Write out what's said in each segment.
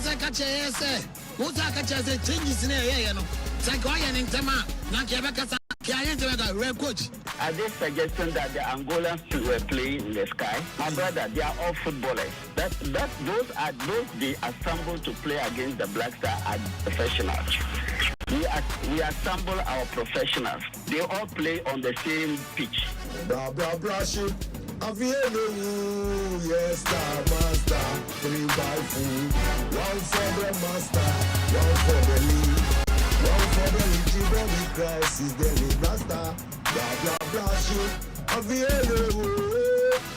say catch say. What's that catch say changes in here, no. Say go ahead and tema. Na Quebec coach. Are they suggesting that the Angolans were playing in the sky? My brother, they are all footballers. Those they assemble to play against the Black Star are professionals. We assemble our professionals. They all play on the same pitch. Blah blah blah shit. Yes, star master, 3x4. One for the master, one for the league. One for the little baby crisis, the blaster. Blah blah blah shit.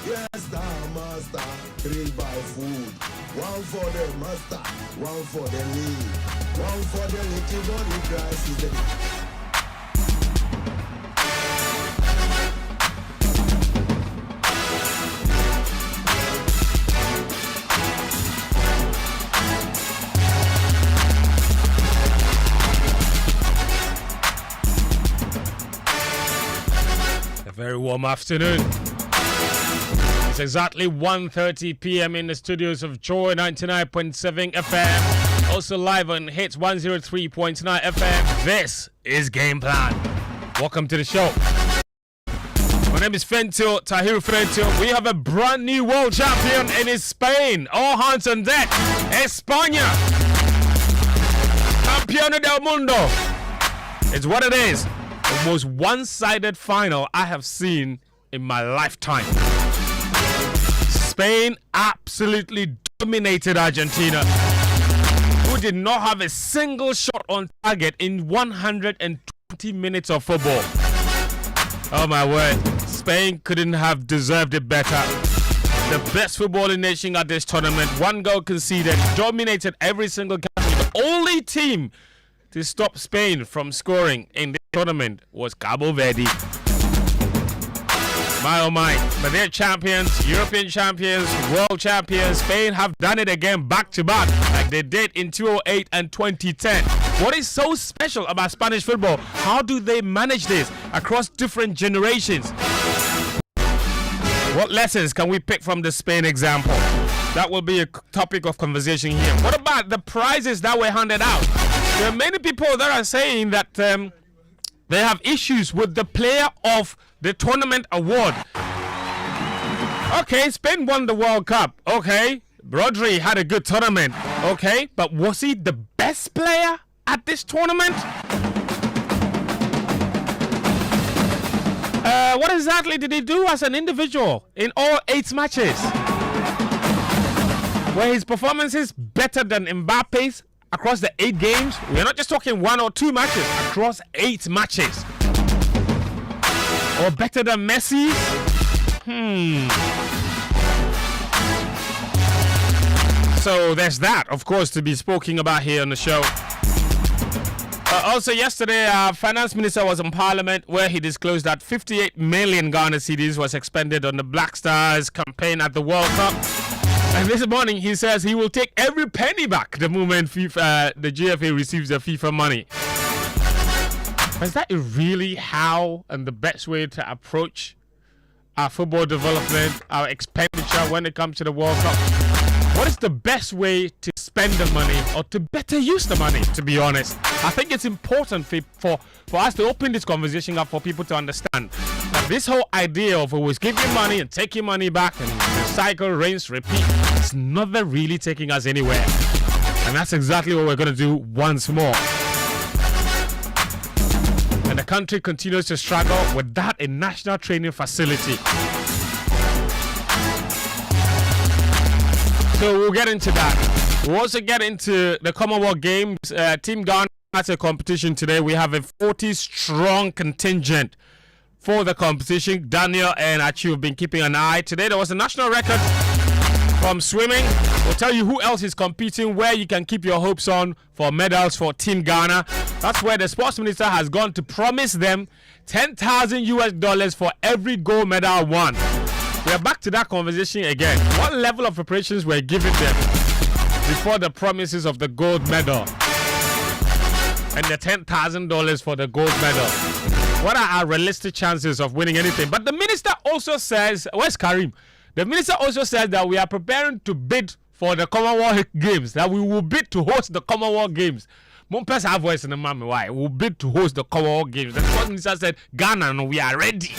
Yes, star master, 3x4. One for the master, one for the league. One for the little body crisis, the very warm afternoon. It's exactly 1:30 p.m. in the studios of Joy 99.7 FM. Also live on Hits 103.9 FM. This is Game Plan. Welcome to the show. My name is Fentio, Tahir Fentio. We have a brand new world champion and it's Spain. All hands on deck. España. Campeón del Mundo. It's what it is. The most one-sided final I have seen in my lifetime. Spain absolutely dominated Argentina, who did not have a single shot on target in 120 minutes of football. Oh my word, Spain couldn't have deserved it better. The best footballing nation at this tournament, one goal conceded, dominated every single category. The only team to stop Spain from scoring in this tournament was Cabo Verde. My oh my, but they're champions, European champions, world champions. Spain have done it again back to back like they did in 2008 and 2010. What is so special about Spanish football? How do they manage this across different generations? What lessons can we pick from the Spain example? That will be a topic of conversation here. What about the prizes that were handed out? There are many people that are saying that they have issues with the player of the tournament award. Okay, Spain won the World Cup. Okay, Rodri had a good tournament. Okay, but was he the best player at this tournament? What exactly did he do as an individual in all 8 matches? Were his performances better than Mbappe's across the 8 games? We're not just talking 1 or 2 matches, across 8 matches. Or better than Messi's? So there's that, of course, to be spoken about here on the show. Also yesterday, our finance minister was in parliament where he disclosed that 58 million Ghana cedis was expended on the Black Stars campaign at the World Cup. And this morning, he says he will take every penny back the moment the GFA receives the FIFA money. Is that really how and the best way to approach our football development, our expenditure when it comes to the World Cup? What is the best way to spend the money or to better use the money, to be honest? I think it's important for us to open this conversation up for people to understand that this whole idea of always giving money and taking money back and recycle, rinse, repeat, it's never really taking us anywhere. And that's exactly what we're going to do once more. And the country continues to struggle without a national training facility. So we'll get into that. We'll also get into the Commonwealth Games. Team Ghana has a competition today. We have a 40-strong contingent for the competition. Daniel and Achi have been keeping an eye. Today there was a national record from swimming. We'll tell you who else is competing, where you can keep your hopes on for medals for Team Ghana. That's where the sports minister has gone to promise them $10,000 for every gold medal won. We are back to that conversation again. What level of preparations were given them before the promises of the gold medal and the $10,000 for the gold medal? What are our realistic chances of winning anything? But the minister also says, where's Karim? The minister also says that we are preparing to bid for the Commonwealth Games, that we will bid to host the Commonwealth Games. Mompes have voice in the mommy. Why? We'll bid to host the Commonwealth Games. The Sports Minister said, Ghana, no, we are ready.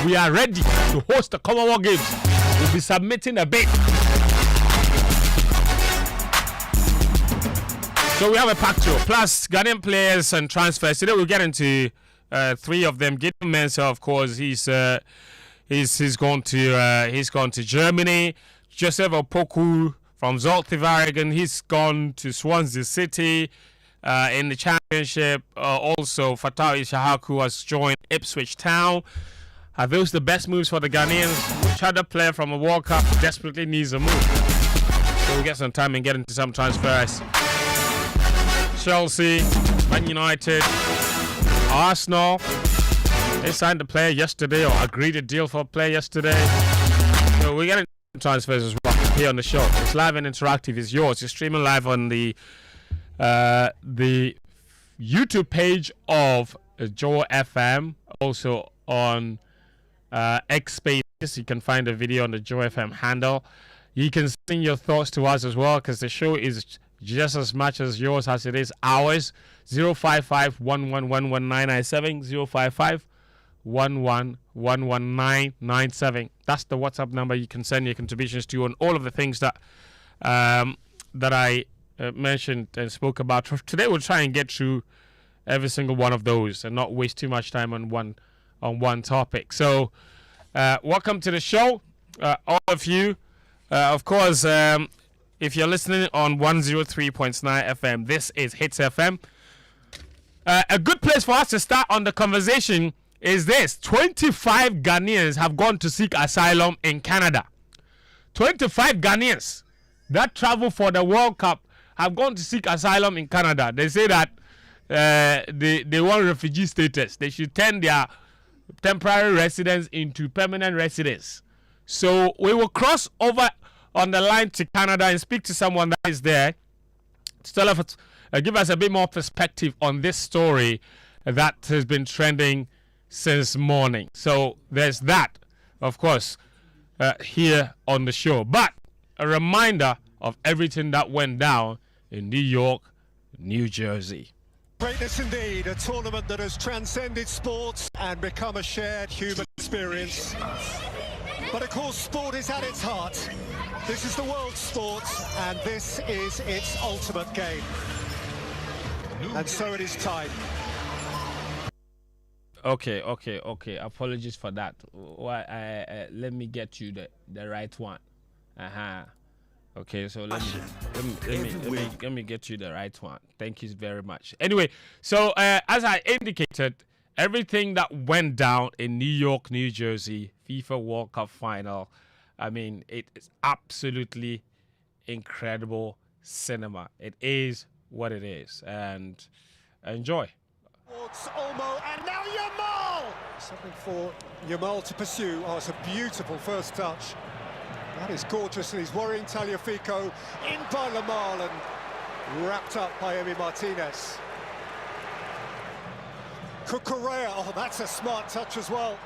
We are ready to host the Commonwealth Games. We'll be submitting a bid. So we have a pack show. Plus, Ghanaian players and transfers. Today we'll get into 3 of them. Gideon Mensah, of course, he's gone to Germany. Joseph Opoku from Zulte Waregem, he's gone to Swansea City. In the championship, also Fatawi Shahaku has joined Ipswich Town. Are those the best moves for the Ghanaians? Which other player from a World Cup desperately needs a move? So we'll get some time and get into some transfers. Chelsea, Man United, Arsenal. They signed a player yesterday or agreed a deal for a player yesterday. So we get into transfers as well here on the show. It's live and interactive. It's yours. It's streaming live on the YouTube page of Joe FM, also on X Spaces. You can find a video on the Joe FM handle. You can send your thoughts to us as well, because the show is just as much as yours as it is ours. 055-1111-997, 055-1111-997. That's the WhatsApp number you can send your contributions to on all of the things that that I mentioned and spoke about. Today we'll try and get through every single one of those and not waste too much time on one topic. So welcome to the show, all of you. Of course, if you're listening on 103.9 FM, this is Hits FM. A good place for us to start on the conversation is this: 25 Ghanaians have gone to seek asylum in Canada. 25 Ghanaians that travel for the World Cup have gone to seek asylum in Canada. They say that they want refugee status. They should turn their temporary residence into permanent residence. So we will cross over on the line to Canada and speak to someone that is there to tell us, give us a bit more perspective on this story that has been trending since morning. So there's that, of course, here on the show. But a reminder of everything that went down in New York, New Jersey. Greatness indeed, a tournament that has transcended sports and become a shared human experience. But of course, sport is at its heart. This is the world's sport, and this is its ultimate game. And so it is time. Okay. Apologies for that. Let me get you the right one. Okay, so let me get you the right one. Thank you very much. Anyway, so as I indicated, everything that went down in New York, New Jersey, FIFA World Cup final, I mean, it is absolutely incredible cinema. It is what it is, and enjoy. Towards Olmo, and now Yamal! Something for Yamal to pursue. Oh, it's a beautiful first touch. That is gorgeous, and he's worrying Tagliafico, in by Lamal and wrapped up by Emi Martinez. Cucurella, oh, that's a smart touch as well.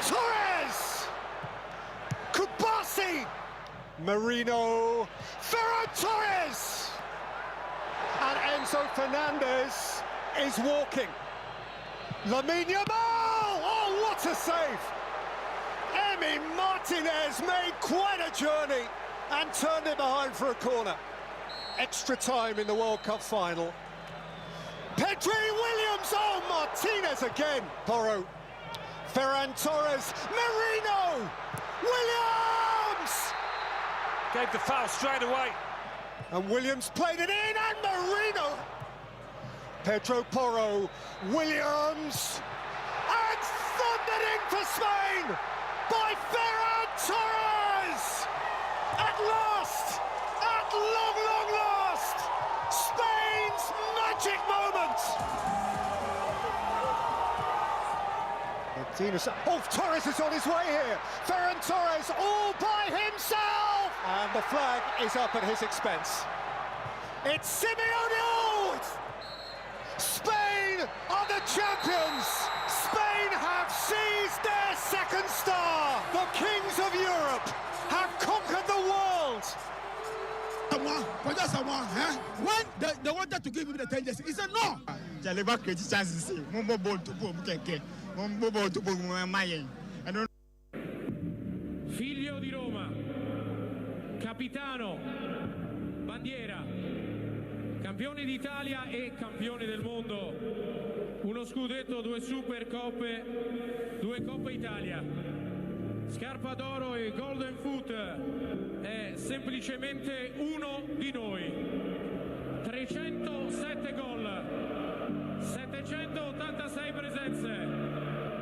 Torres! Kubasi! Marino, Ferran Torres! And Enzo Fernandez is walking. Lamine Yamal! Oh, what a save! Emi Martinez made quite a journey and turned it behind for a corner. Extra time in the World Cup final. Pedri Williams! Oh, Martinez again! Porro. Ferran Torres. Marino! Williams! Gave the foul straight away. And Williams played it in, and Marino! Pedro Porro, Williams, and thundered in for Spain by Ferran Torres! At last, at long last, Spain's magic moment! Oh, Torres is on his way here! Ferran Torres all by himself! And the flag is up at his expense. It's Simeone! Spain are the champions! Spain have seized their second star. The kings of Europe have conquered the world. When they wanted to give him the 10 years, he said no. Figlio di Roma, capitano, bandiera, campione d'Italia e campione del mondo. Uno scudetto, 2 Supercoppe, 2 Coppa Italia. Scarpa d'oro e Golden Foot, è semplicemente uno di noi. 307 gol, 786 presenze,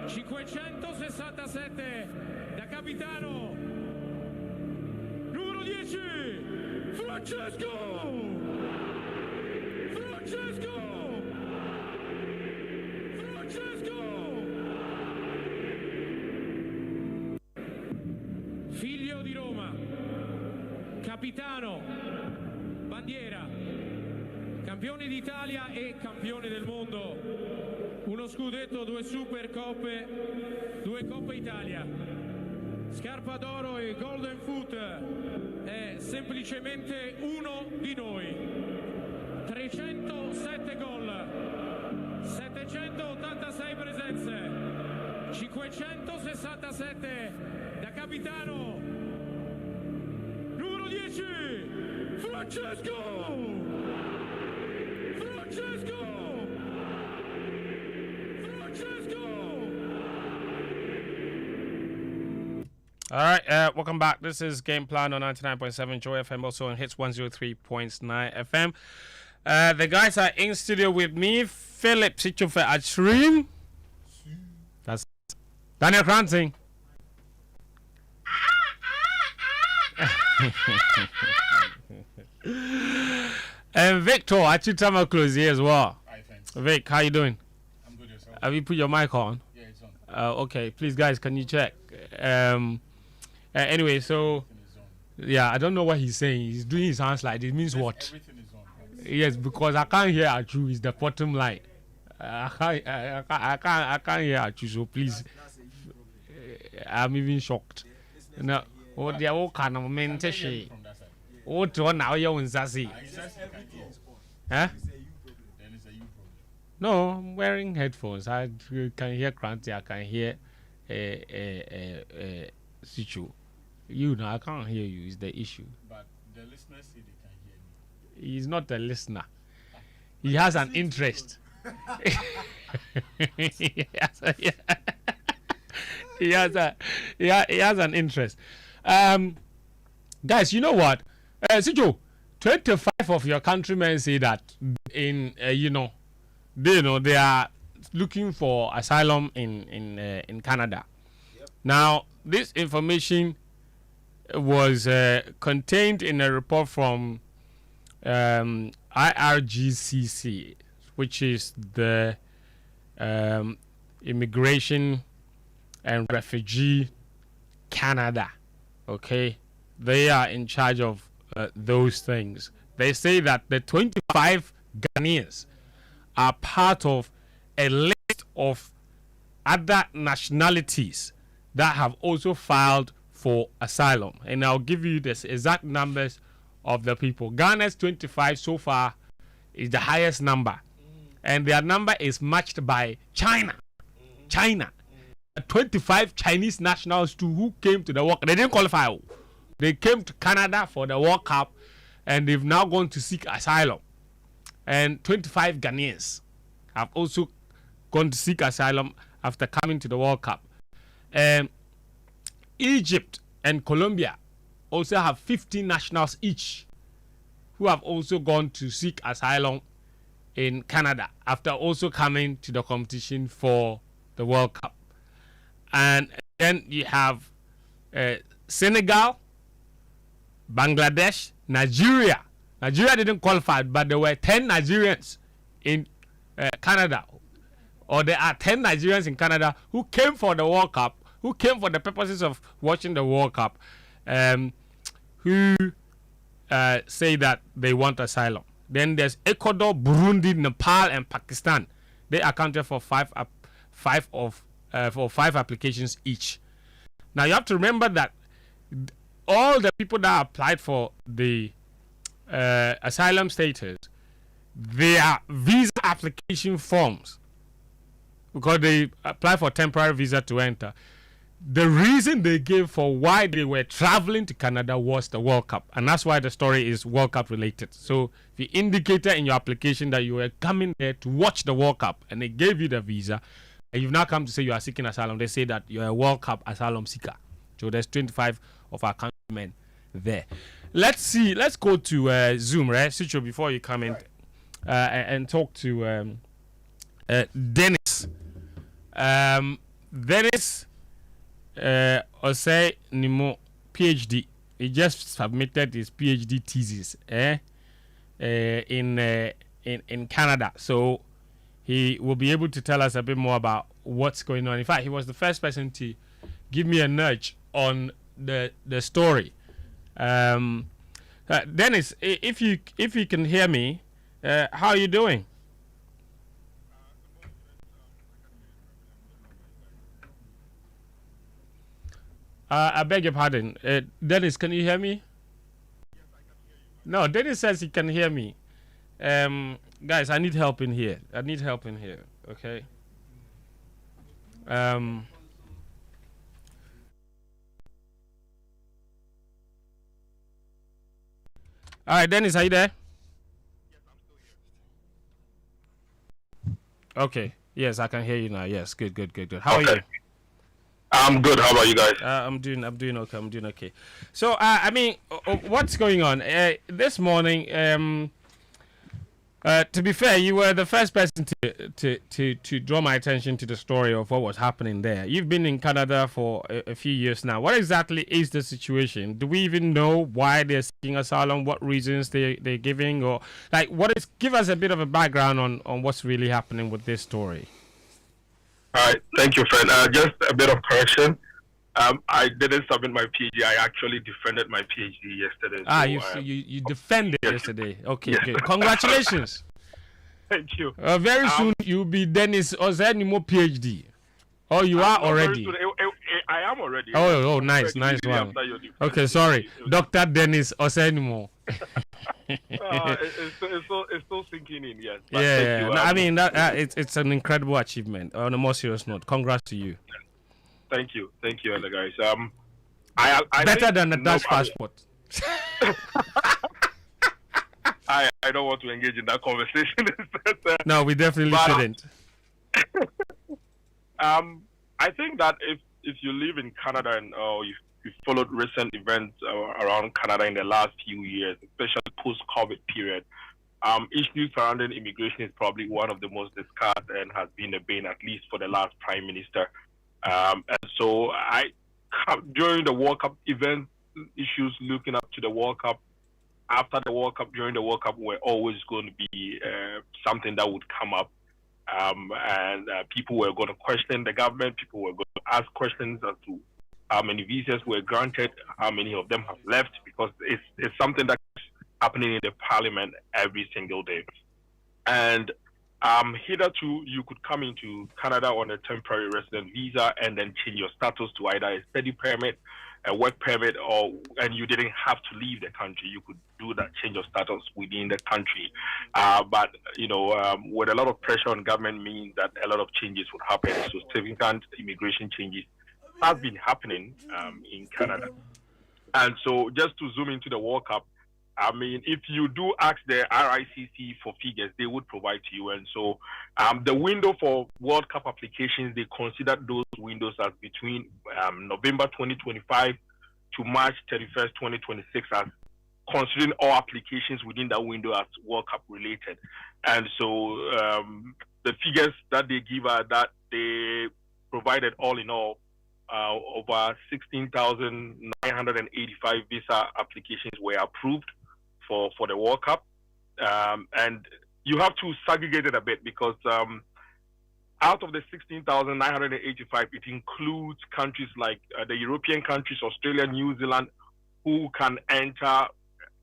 567 da capitano. Numero 10, Francesco! Figlio di Roma, capitano, bandiera, campione d'Italia e campione del mondo. Uno scudetto, 2 Supercoppe, 2 Coppa Italia. Scarpa d'oro e Golden Foot, è semplicemente uno di noi. 307 gol, 786 presenze, 567 da capitano. Numero 10, Francesco! All right, welcome back. This is Game Plan on 99.7 Joy FM, also on Hits 103.9 FM. The guys are in studio with me. Philip Sichofe Achrim. That's Daniel Cranting. And Victor Achitama close here as well. Hi, thanks. Vic, how you doing? I'm good, yourself? Have you put your mic on? Yeah, it's on. Okay, please, guys, can you check? Anyway, so Everything is on. yeah, I don't know what he's saying. He's doing his hands like it means what? Everything is on. Yes, because I can't hear Achu. It's the bottom line. I can't hear Achu. So please, I'm even shocked. No, what they all kind of mental shit. From that side. What one now you want to say? It's just you can hear. Huh? Then it's a you problem. No, I'm wearing headphones. I can hear Cranty. I can hear Sichu. You know, I can't hear you. Is the issue. But the listeners say they can hear me. He's not a listener. He has an interest. he has an interest. Guys, you know what? Sijo, 25 of your countrymen say that in they are looking for asylum in Canada. Yep. Now, this information was contained in a report from IRGCC, which is the Immigration and Refugee Canada. Okay, they are in charge of those things. They say that the 25 Ghanaians are part of a list of other nationalities that have also filed for asylum, and I'll give you the exact numbers of the people. Ghana's 25 so far is the highest number, and their number is matched by China. 25 Chinese nationals too who came to the World Cup. They didn't qualify. They came to Canada for the World Cup, and they've now gone to seek asylum. And 25 Ghanaians have also gone to seek asylum after coming to the World Cup. Egypt and Colombia also have 15 nationals each who have also gone to seek asylum in Canada after also coming to the competition for the World Cup. And then you have Senegal, Bangladesh, Nigeria. Nigeria didn't qualify, but there were 10 Nigerians in Canada. Or there are 10 Nigerians in Canada who came for the World Cup, who came for the purposes of watching the World Cup, who say that they want asylum. Then there's Ecuador, Burundi, Nepal, and Pakistan. They accounted for five of for 5 applications each. Now you have to remember that all the people that applied for the asylum status, their visa application forms, because they apply for temporary visa to enter, the reason they gave for why they were traveling to Canada was the World Cup, and that's why the story is World Cup related. So if you indicated in your application that you were coming there to watch the World Cup and they gave you the visa, and you've now come to say you are seeking asylum, they say that you're a World Cup asylum seeker. So there's 25 of our countrymen there. Let's go to Zoom, right, Sucho, before you come in and talk to Dennis. Dennis Osei Nimo, PhD. He just submitted his PhD thesis in Canada. So he will be able to tell us a bit more about what's going on. In fact, he was the first person to give me a nudge on the story. Dennis, if you can hear me, how are you doing? I beg your pardon. Dennis, can you hear me? Yes, I can hear you. No, Dennis says he can hear me. Guys, I need help in here. Okay. All right, Dennis, are you there? Yes, I'm still here. Okay. Yes, I can hear you now. Yes, good. How are you? I'm good. How about you guys? I'm doing okay. So, what's going on? This morning, to be fair, you were the first person to draw my attention to the story of what was happening there. You've been in Canada for a few years now. What exactly is the situation? Do we even know why they're seeking asylum? What reasons they're giving? Or give us a bit of a background on what's really happening with this story. All right. Thank you, friend. Just a bit of correction. I didn't submit my PhD. I actually defended my PhD yesterday. You defended yesterday. Okay, yes. Good. Congratulations. Thank you. Very soon you'll be Dennis Ozenimo PhD. Oh, you are already. I am already. Oh, nice one. Okay, sorry, Dr. Dennis Ozenimo. It's still sinking in, yes. Yeah. No, I mean it's an incredible achievement. On a more serious note, congrats to you. Thank you, other guys. I better than a Dutch passport. I don't want to engage in that conversation. No, we definitely shouldn't. I think that if you live in Canada and you followed recent events around Canada in the last few years, especially post-COVID period, issues surrounding immigration is probably one of the most discussed and has been a bane, at least for the last Prime Minister. And so during the World Cup event, issues looking up to the World Cup, after the World Cup, during the World Cup, were always going to be something that would come up. And people were going to question the government. People were going to ask questions as to how many visas were granted, how many of them have left, because it's something that's happening in the parliament every single day. And hitherto, you could come into Canada on a temporary resident visa and then change your status to either a study permit, a work permit, and you didn't have to leave the country. You could do that change of status within the country. But with a lot of pressure on government means that a lot of changes would happen. So significant immigration changes have been happening in Canada. And so just to zoom into the World Cup, I mean, if you do ask the RICC for figures, they would provide to you. And so the window for World Cup applications, they considered those windows as between November 2025 to March 31st, 2026, as considering all applications within that window as World Cup related. And so the figures that they give are that they provided all in all over 16,985 visa applications were approved for the World Cup. And you have to segregate it a bit because out of the 16,985, it includes countries like the European countries, Australia, New Zealand, who can enter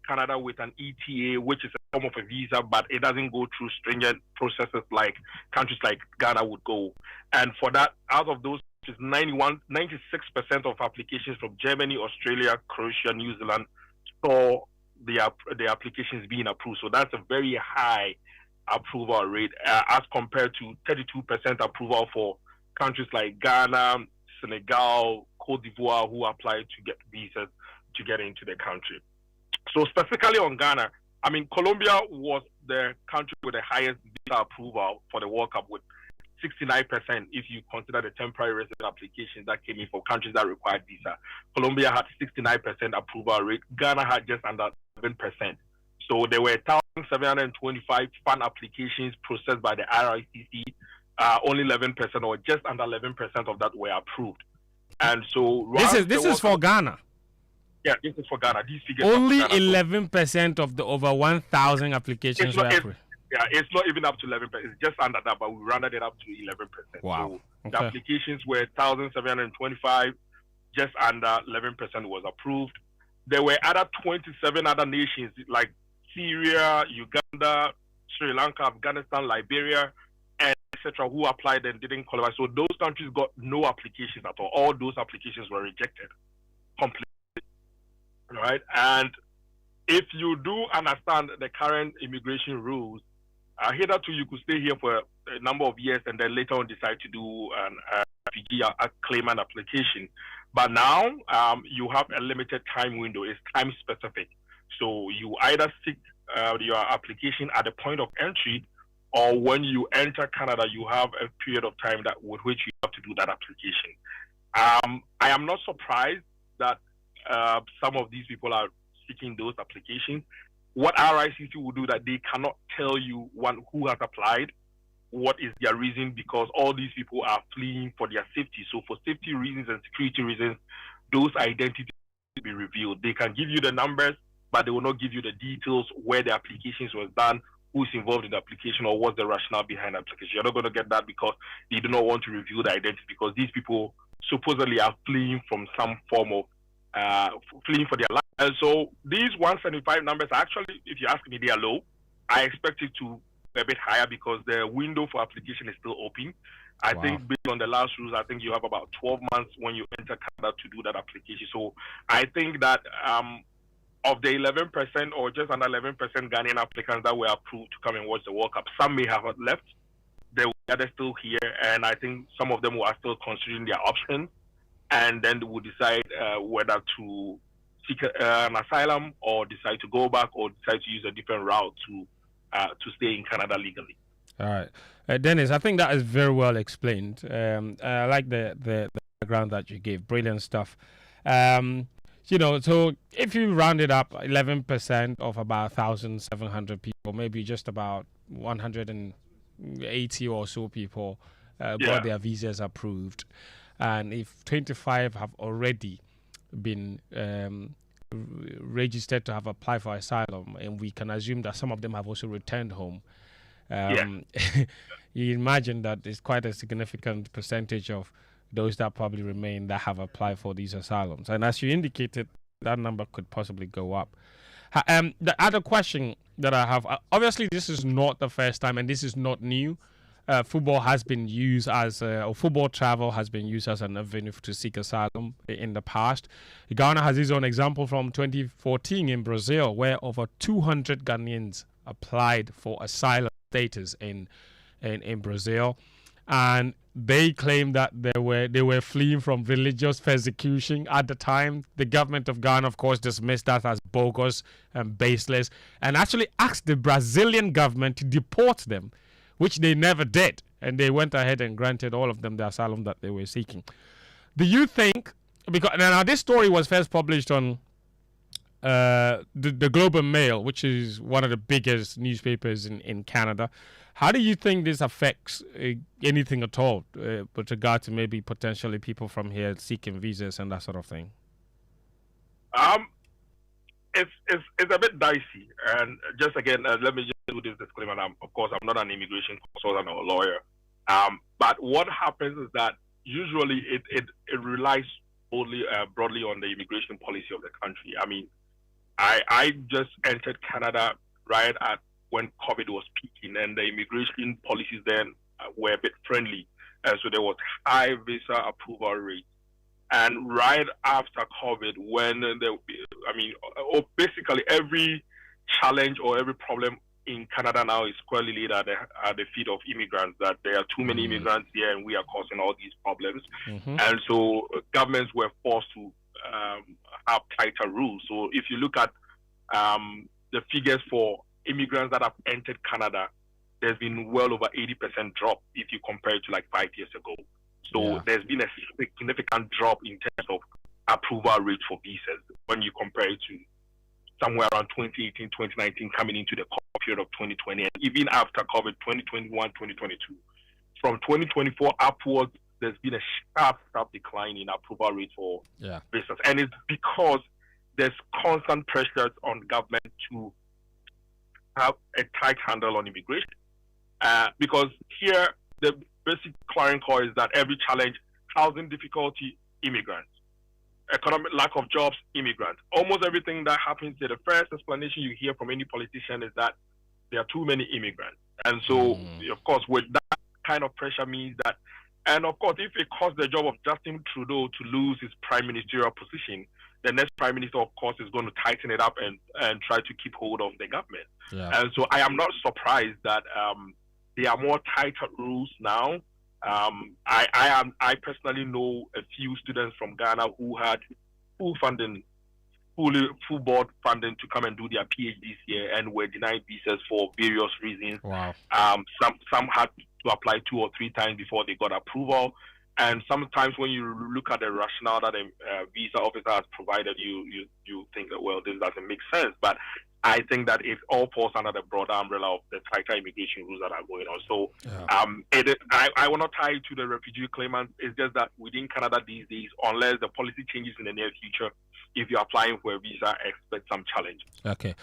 Canada with an ETA, which is a form of a visa, but it doesn't go through stringent processes like countries like Ghana would go. And for that, out of those, 96% of applications from Germany, Australia, Croatia, New Zealand saw the applications being approved. So that's a very high approval rate as compared to 32% approval for countries like Ghana, Senegal, Cote d'Ivoire, who applied to get visas to get into the country. So specifically on Ghana, I mean, Colombia was the country with the highest visa approval for the World Cup with 69% if you consider the temporary resident applications that came in for countries that required visa. Colombia had 69% approval rate. Ghana had just under 7%. So there were 1,725 fan applications processed by the RICC. Only 11% or just under 11% of that were approved. And so this is for Ghana. Yeah, this is for Ghana. These figures only 11% of the over 1,000 applications were approved. Yeah, it's not even up to 11%. It's just under that, but we rounded it up to 11%. Wow. So the applications were 1,725. Just under 11% was approved. There were other 27 other nations like Syria, Uganda, Sri Lanka, Afghanistan, Liberia, and etc., who applied and didn't qualify. So those countries got no applications at all. All those applications were rejected completely. Right? And if you do understand the current immigration rules, hitherto you could stay here for a number of years and then later on decide to do an refugee claim and application. But now you have a limited time window. It's time specific. So you either seek your application at the point of entry, or when you enter Canada, you have a period of time with which you have to do that application. I am not surprised that some of these people are seeking those applications. What RICC will do that they cannot tell you who has applied, what is their reason, because all these people are fleeing for their safety. So for safety reasons and security reasons, those identities will be revealed. They can give you the numbers, but they will not give you the details where the applications was done, who's involved in the application, or what's the rationale behind the application. You're not going to get that because they do not want to reveal the identity, because these people supposedly are fleeing from some form of fleeing for their life. And so these 175 numbers, actually, if you ask me, they are low. I expect it to be a bit higher because the window for application is still open. I think based on the last rules, I think you have about 12 months when you enter Canada to do that application. So I think that of the 11% or just under 11% Ghanaian applicants that were approved to come and watch the World Cup, some may have left. There were others still here, and I think some of them are still considering their options, and then they will decide whether to seek an asylum or decide to go back or decide to use a different route to stay in Canada legally. All right. Dennis, I think that is very well explained. I like the background that you gave. Brilliant stuff. So if you round it up, 11% of about 1,700 people, maybe just about 180 or so people got their visas approved. And if 25 have already been registered to have applied for asylum, and we can assume that some of them have also returned home, you imagine that it's quite a significant percentage of those that probably remain that have applied for these asylums. And as you indicated, that number could possibly go up. The other question that I have, obviously this is not the first time and this is not new. Football has been used or football travel has been used as an avenue to seek asylum in the past. Ghana has its own example from 2014 in Brazil, where over 200 Ghanaians applied for asylum status in Brazil. And they claim that they were fleeing from religious persecution at the time. The government of Ghana, of course, dismissed that as bogus and baseless, and actually asked the Brazilian government to deport them, which they never did. And they went ahead and granted all of them the asylum that they were seeking. Do you think, because now this story was first published on the Globe and Mail, which is one of the biggest newspapers in Canada. How do you think this affects anything at all with regard to maybe potentially people from here seeking visas and that sort of thing? It's a bit dicey. And just again, let me just do this disclaimer. Of course, I'm not an immigration consultant or a lawyer. But what happens is that usually it relies broadly on the immigration policy of the country. I mean, I just entered Canada right at when COVID was peaking, and the immigration policies then were a bit friendly, and so there was high visa approval rate. And right after COVID, when basically every challenge or every problem in Canada now is squarely laid at the feet of immigrants, that there are too many immigrants here and we are causing all these problems. And so governments were forced to have tighter rules. So if you look at the figures for immigrants that have entered Canada, there's been well over 80% drop if you compare it to like 5 years ago. So there's been a significant drop in terms of approval rate for visas when you compare it to somewhere around 2018, 2019, coming into the period of 2020, and even after COVID, 2021, 2022. From 2024 upwards, there's been a sharp decline in approval rate for visas. And it's because there's constant pressures on government to have a tight handle on immigration. Because here, the basic clarion call is that every challenge, housing difficulty, immigrants. Economic lack of jobs, immigrants. Almost everything that happens here, the first explanation you hear from any politician is that there are too many immigrants. And so, of course, with that kind of pressure means that, and of course, if it costs the job of Justin Trudeau to lose his prime ministerial position, the next prime minister, of course, is going to tighten it up and try to keep hold of the government. And so I am not surprised that there are more tighter rules now. I personally know a few students from Ghana who had full board funding to come and do their PhDs here and were denied visas for various reasons. Some had to apply 2 or 3 times before they got approval. And sometimes when you look at the rationale that a visa officer has provided, you think that, well, this doesn't make sense. But I think that it all falls under the broader umbrella of the tighter immigration rules that are going on. So I will not tie it to the refugee claimants. It's just that within Canada these days, unless the policy changes in the near future, if you're applying for a visa, expect some challenge. Okay.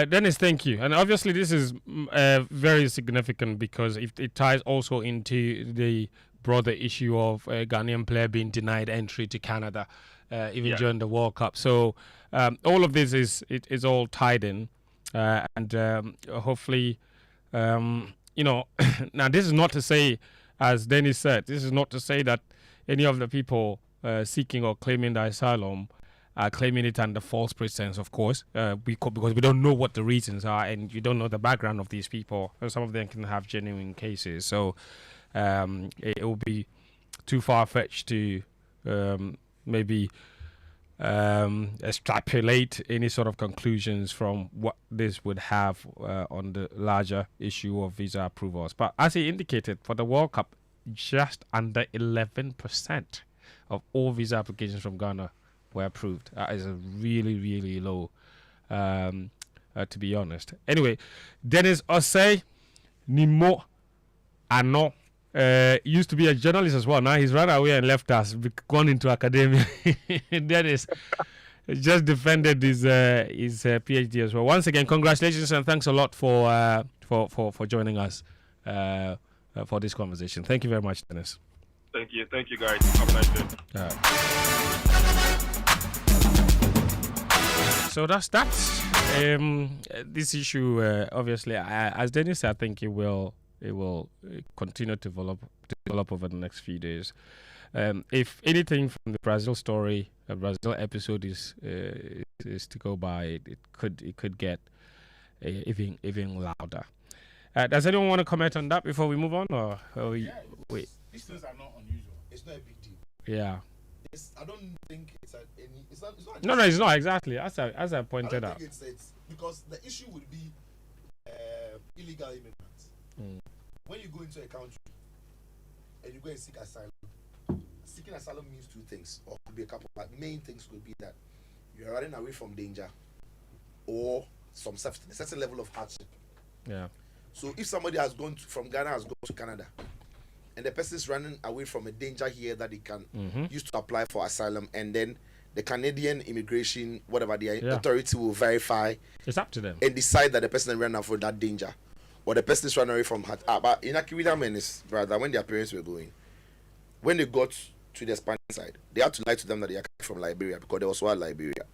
Dennis, thank you. And obviously this is very significant because it ties also into the broader issue of a Ghanaian player being denied entry to Canada, even during the World Cup. So all of this is all tied in, and hopefully, now this is not to say, as Dennis said, this is not to say that any of the people seeking or claiming the asylum are claiming it under false pretense, of course, because we don't know what the reasons are and you don't know the background of these people. Some of them can have genuine cases. So it will be too far-fetched to maybe extrapolate any sort of conclusions from what this would have on the larger issue of visa approvals. But as he indicated, for the World Cup, just under 11% of all visa applications from Ghana were approved. That is a really, really low, to be honest. Anyway, Dennis Osei Nimo Ano used to be a journalist as well. Now he's run away and left us, gone into academia. Dennis just defended his PhD as well. Once again, congratulations and thanks a lot for joining us for this conversation. Thank you very much, Dennis. Thank you guys. Have a nice day. So that's that. This issue, obviously, as Dennis said, I think it will continue to develop over the next few days. If anything from the Brazil story, a Brazil episode is to go by, it could get even louder. Does anyone want to comment on that before we move on, or wait? These things are not unusual. It's not a big deal. Yeah. I don't think it's not. No, it's not exactly as I pointed out. It's because the issue would be illegal immigrants. When you go into a country and you go and seek asylum, seeking asylum means 2 things, or could be a couple. But main things could be that you are running away from danger, or a certain level of hardship. Yeah. So if somebody has gone from Ghana has gone to Canada, and the person is running away from a danger here that he can use to apply for asylum, and then the Canadian immigration, whatever the authority will verify. It's up to them. And decide that the person ran out for that danger, or the person is running away from. But in Akirida Menace, brother, when their parents were going, when they got to the Spanish side, they had to lie to them that they are from Liberia because there was war in Liberia.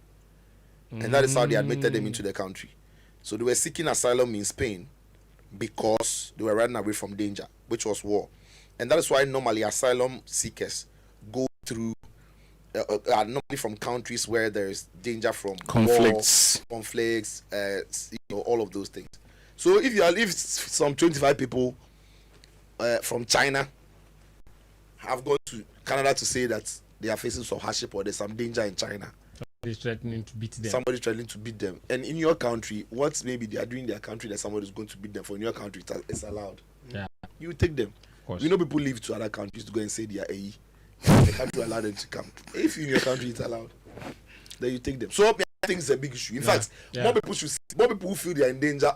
and that is how they admitted them into the country. So they were seeking asylum in Spain because they were running away from danger, which was war. And that is why normally asylum seekers go through normally from countries where there is danger from conflicts, all of those things. So if some 25 people from China have gone to Canada to say that they are facing some hardship or there's some danger in China, somebody's threatening to beat them. Somebody's threatening to beat them, and in your country, what maybe they are doing in their country that somebody is going to beat them for, in your country it's allowed. Yeah, you take them. Of course. You know, people leave to other countries to go and say they are AE. The country allow them to come. If in your country it's allowed, then you take them. So I think it's a big issue. In fact, more people who feel they are in danger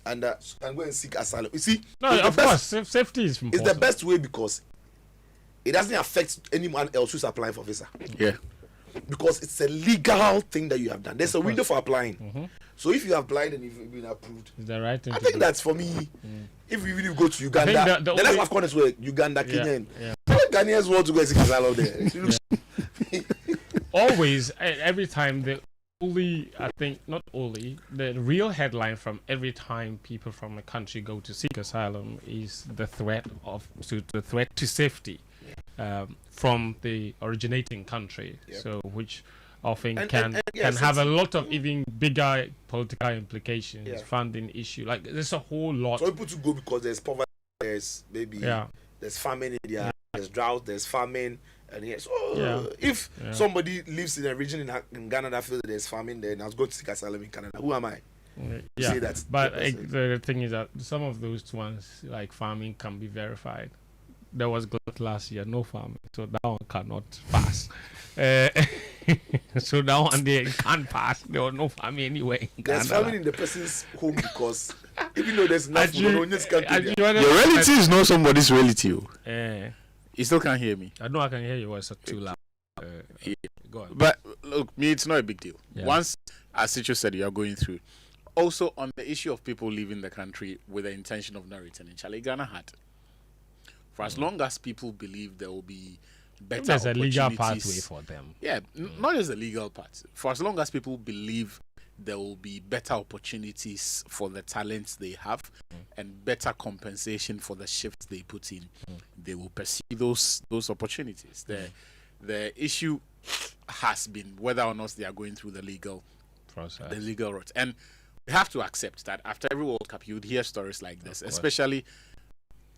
and go and seek asylum. You see, no, of course, safety is important. It's the best way because it doesn't affect anyone else who's applying for visa. Yeah. Because it's a legal thing that you have done. There's a window for applying. So if you have applied and you've been approved, it's the right thing I think that's for me. If we really go to Uganda, the next of course where Uganda, Kenya, Ghanaians want to go and seek asylum there. Always, every time the real headline from every time people from a country go to seek asylum is the threat to safety from the originating country. So which often can have a lot of even bigger political implications, funding issue. Like there's a whole lot. So people to go because there's poverty, there's maybe there's famine in India, there's drought, there's famine. And yes, if somebody lives in a region in Ghana that feels that there's famine there, and I was going to seek asylum in Canada, who am I? Say that. But the thing is that some of those ones, like farming, can be verified. There was glut last year, no farming, so that one cannot pass. So that one they can't pass. There was no farming anyway. There's famine in the person's home because even though there's nothing, your relative is not somebody's relative. You still can't hear me. I know I can hear you. It's too loud. Go on. But look, me, it's not a big deal. Yeah. Once, as Sicho said, you are going through. Also, on the issue of people leaving the country with the intention of not returning, Charlie Ghana had. For as long as people believe there will be better there's a opportunities, legal pathway for them. Yeah, not just the legal part. For as long as people believe there will be better opportunities for the talents they have and better compensation for the shifts they put in, they will pursue those opportunities. The issue has been whether or not they are going through the legal process, the legal route. And we have to accept that after every World Cup, you would hear stories like this, especially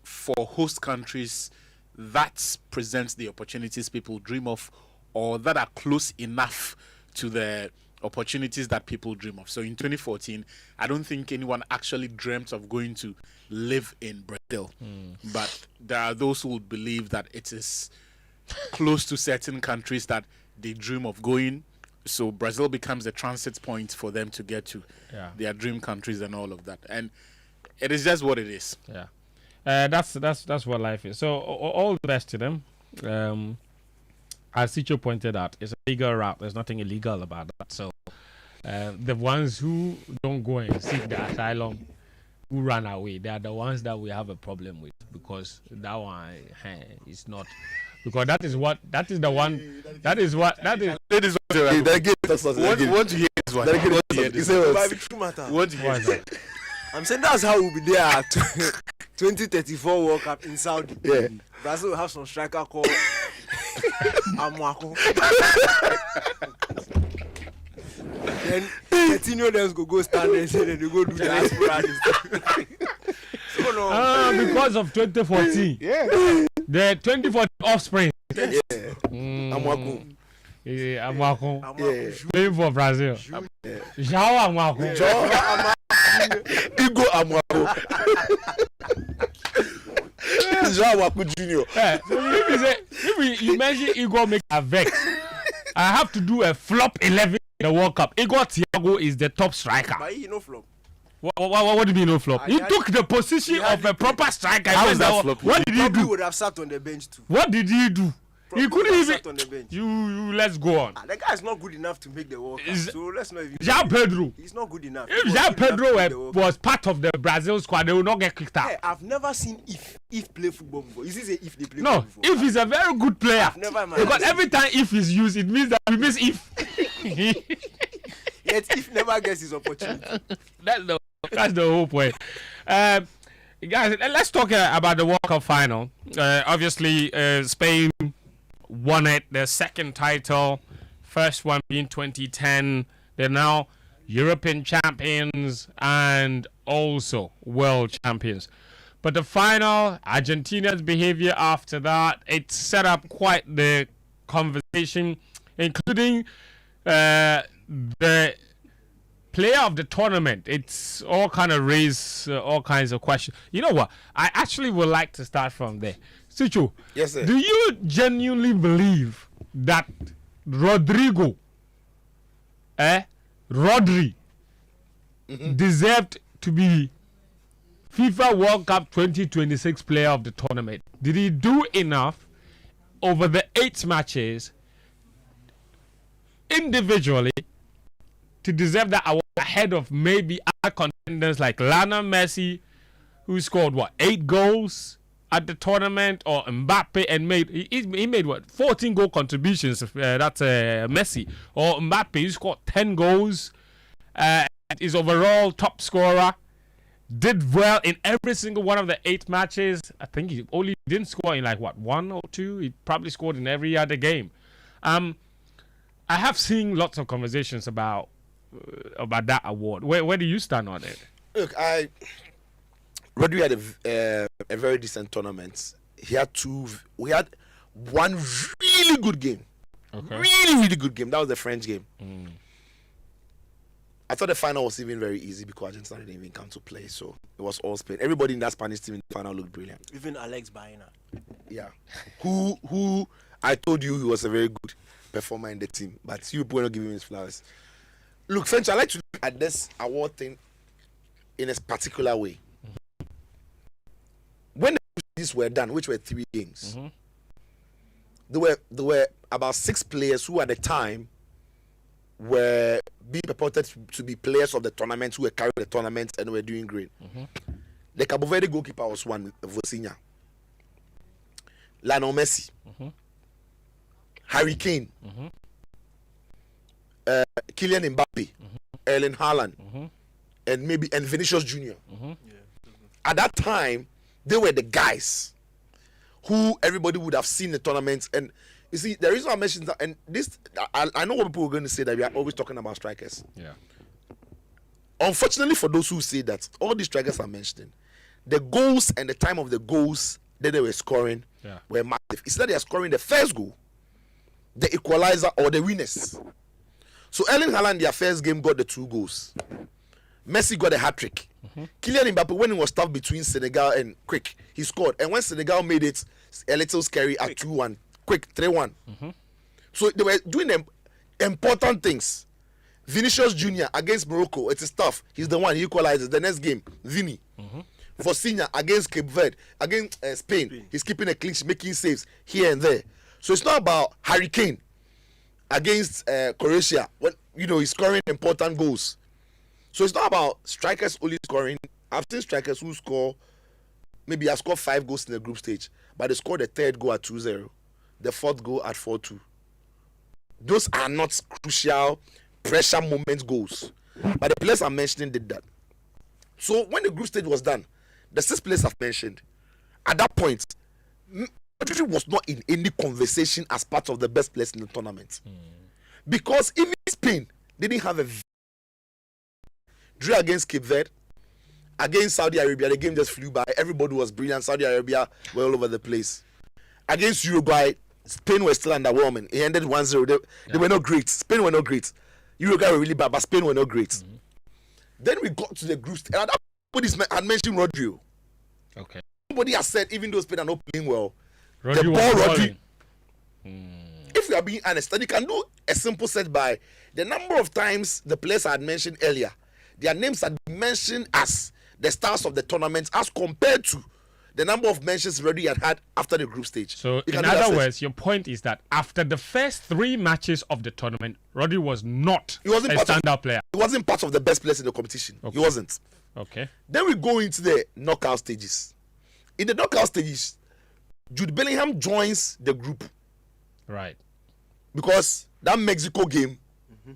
for host countries that presents the opportunities people dream of or that are close enough to the opportunities that people dream of. So in 2014, I don't think anyone actually dreamt of going to live in Brazil. But there are those who would believe that it is close to certain countries that they dream of going. So Brazil becomes a transit point for them to get to their dream countries and all of that. And it is just what it is. Yeah. That's what life is. So all the best to them. As Sicho pointed out, it's a legal route. There's nothing illegal about that. So the ones who don't go and seek the asylum, who run away, they are the ones that we have a problem with, because that one is not. Because that is the one. What to hear this one. Want to hear I'm saying that's how we'll be there at 2034 World Cup in Saudi. Yeah. Brazil will have some striker called Amwako. Then Coutinho them go stand there and say they go do the aspirants. So no. Because of 2014. Yeah. The 2014 offspring. Yeah. Amwako. Amwako. Playing for Brazil. João Amwako. Igo Amwako. João Amwako Junior. If you mention Igor make a vex, I have to do a flop 11 in the World Cup. Igor Thiago is the top striker. But he no flop. What do you mean no flop? He took the position of a proper striker. How is that flop? What did he do? He would have sat on the bench too. What did he do? He couldn't even. Sat on the bench. You let's go on. The guy is not good enough to make the World Cup. So let's not even. Jean Pedro. He's not good enough. If Jean Pedro was part of the Brazil squad, they will not get kicked out. Hey, I've never seen if play football before. Is this a if they play no, football before? If he's a very good player. I've never because every time if is used, it means that we miss if. Yet if never gets his opportunity. That's the whole point. Guys, let's talk about the World Cup final. Obviously, Spain won it, their second title. First one being 2010. They're now European champions and also world champions. But the final, Argentina's behavior after that, it set up quite the conversation, including the player of the tournament. It's all kind of raised all kinds of questions. You know what? I actually would like to start from there. Sichu, yes, sir. Do you genuinely believe that Rodri deserved to be FIFA World Cup 2026 player of the tournament? Did he do enough over the 8 matches individually to deserve that award ahead of maybe other contenders like Lionel Messi, who scored 8 goals at the tournament, or Mbappe and he made 14 goal contributions. That's Messi, or Mbappe, he scored 10 goals. Is overall top scorer. Did well in every single one of the 8 matches. I think he only didn't score in 1 or 2. He probably scored in every other game. I have seen lots of conversations about that award. Where do you stand on it? Look, Rodri had a very decent tournament. We had one really good game. Okay. Really, really good game. That was the French game. I thought the final was even very easy because Argentina didn't even come to play, so it was all Spain. Everybody in that Spanish team in the final looked brilliant. Even Alex Baena. Yeah. Who I told you he was a very good performer in the team, but you people were not giving him his flowers. Look, French, I like to look at this award thing in a particular way. When these were done, which were 3 games, there were about 6 players who at the time were being purported to be players of the tournament, who were carrying the tournament and were doing great. The Cabo Verde goalkeeper was one, Vosinya. Lionel Messi. Harry Kane. Kylian Mbappe. Erling Haaland. And Vinicius Jr. At that time, they were the guys who everybody would have seen the tournament. And you see, the reason I mentioned that, and this, I know what people are going to say, that we are always talking about strikers. Yeah. Unfortunately, for those who say that, all these strikers are mentioning, the goals and the time of the goals that they were scoring were massive. Instead, they are scoring the first goal, the equalizer, or the winners. So Erling Haaland, their first game, got the 2 goals. Messi got a hat-trick. Kylian Mbappe, when it was tough between Senegal and Quick, he scored. And when Senegal made it a little scary at 2-1, Quick 3-1. So they were doing them important things. Vinicius Jr. against Morocco, it is tough. He's the one, he equalizes. The next game, Vini. Vosinya against Cape Verde, against Spain. He's keeping a clean sheet, making saves here and there. So it's not about Harry Kane against Croatia, when he's scoring important goals. So it's not about strikers only scoring. I've seen strikers who score, maybe I scored 5 goals in the group stage, but they scored the 3rd goal at 2-0, the 4th goal at 4-2. Those are not crucial pressure moment goals, but the players I'm mentioning did that. So when the group stage was done, the 6 players I've mentioned, at that point, Rodri was not in any conversation as part of the best players in the tournament. Because even Spain didn't have a draw against Cape Verde, against Saudi Arabia. The game just flew by. Everybody was brilliant. Saudi Arabia were all over the place. Against Uruguay, Spain was still underwhelming. It ended 1-0. They were not great. Spain were not great. Uruguay were really bad, but Spain were not great. Then we got to the group stage. And nobody had mentioned Rodri. Okay. Nobody has said, even though Spain are not playing well, Rodri the ball was Rodri. If you are being honest, then you can do a simple set by the number of times the players I had mentioned earlier. Their names are mentioned as the stars of the tournament as compared to the number of mentions Rodri had after the group stage. So, in other words, your point is that after the first 3 matches of the tournament, Rodri was not a standout player. He wasn't part of the best players in the competition. Okay. He wasn't. Okay. Then we go into the knockout stages. In the knockout stages, Jude Bellingham joins the group. Right. Because that Mexico game,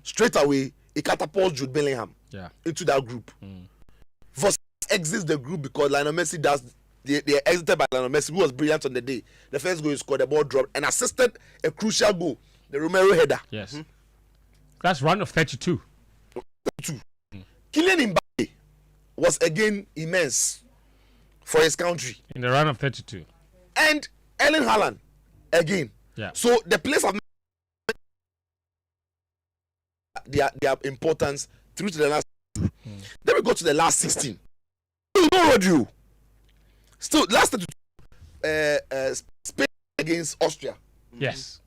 straight away, it catapults Jude Bellingham into that group. Versus exits the group because Lionel Messi does. They exited by Lionel Messi, who was brilliant on the day. The first goal he scored, the ball dropped, and assisted a crucial goal, the Romero header. Yes. That's run of 32. Kylian Mbappe was again immense for his country. In the run of 32. And Erling Haaland again. Yeah. So the players have their importance through to the last. Then we go to the last 16. No Rodrigo. Still last 32. Spain against Austria. Yes.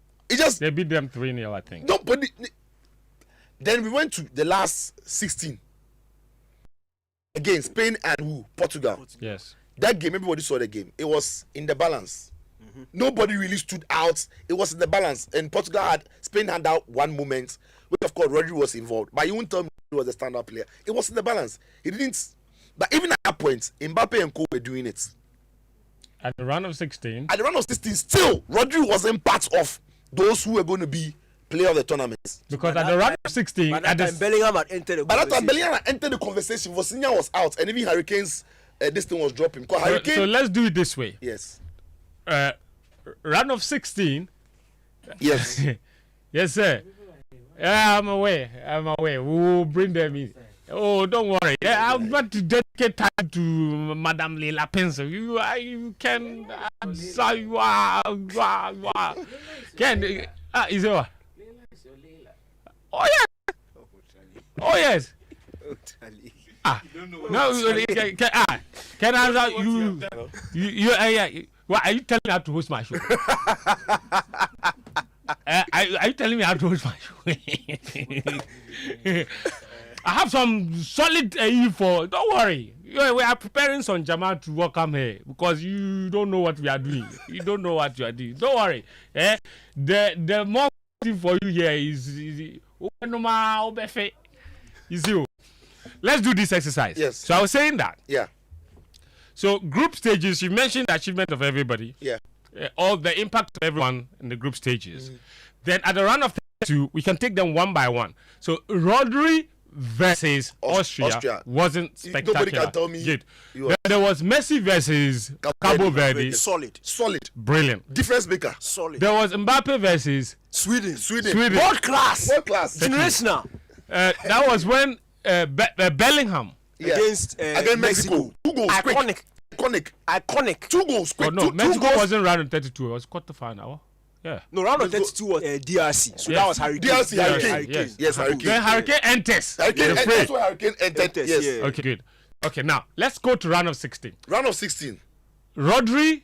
They beat them 3-0, I think. No, but then we went to the last 16. Again, Spain and who? Portugal. Yes. That game, everybody saw the game. It was in the balance. Nobody really stood out. It was in the balance. And Spain had out one moment, which of course Rodri was involved. But you won't tell me he was a standout player. It was in the balance. He didn't. But even at that point, Mbappe and Co were doing it. At the round of 16. At the round of 16, still, Rodri wasn't part of those who were going to be player of the tournament. Because at the round of 16, by that time Bellingham had entered the conversation. By that time Bellingham had entered the conversation. Vosinia was out, and even Hurricanes, this thing was dropping. So let's do it this way. Yes. Round of 16. Yes. Yes, sir. Yeah, I'm away. We will bring them in. Oh, don't worry. Yeah, I'm about to dedicate time to Madame Leila Pencil. You can. Can is it what? Oh yeah. Oh yes. No. Can I answer you? What are you telling me how to host my show? Are you telling me how to host my show? I have some solid for. Don't worry. We are preparing some Jamal to welcome her because you don't know what we are doing. You don't know what you are doing. Don't worry. The more thing for you here is you see. Let's do this exercise. Yes. So I was saying that. Yeah. So group stages, you mentioned the achievement of everybody. Yeah. All the impact of everyone in the group stages. Then at the round of 32, we can take them one by one. So Rodri versus Austria wasn't spectacular. Nobody can tell me. Good. Then there was Messi versus Cabo Verde. Solid. Brilliant. Difference maker. Solid. There was Mbappe versus Sweden. World class. Generational. That was when Bellingham against Mexico. 2 goals. Iconic. 2 goals. Quick. Oh no, two Mexico goals. wasn't round of 32. It was quarterfinal. Yeah. No, round of 32 was DRC. So that was Hurricane. Hurricane. Yes, Hurricane. Then Hurricane enters. That's why Hurricane entered. Yes. Okay, good. Okay, now let's go to round of 16. Round of 16. Rodri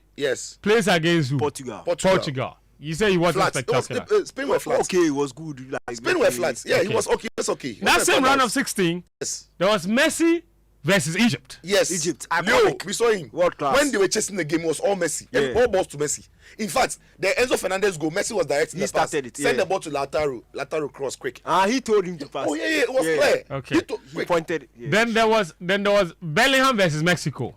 plays against who? Portugal. You say he wasn't spectacular. Spain were flat. Okay, it was good. Spain were flat. Yeah, he was okay. That's okay. That same round of 16, there was Messi versus Egypt. Yes. Egypt. Leo, we saw him. World class. When they were chasing the game, it was all Messi. And all balls to Messi. In fact, the Enzo Fernandez goal, Messi was directing the pass. Started it. Send the ball to Lautaro cross quick. He told him to pass. Oh yeah, it was clear. Okay. He pointed. Yeah. Then there was Bellingham versus Mexico.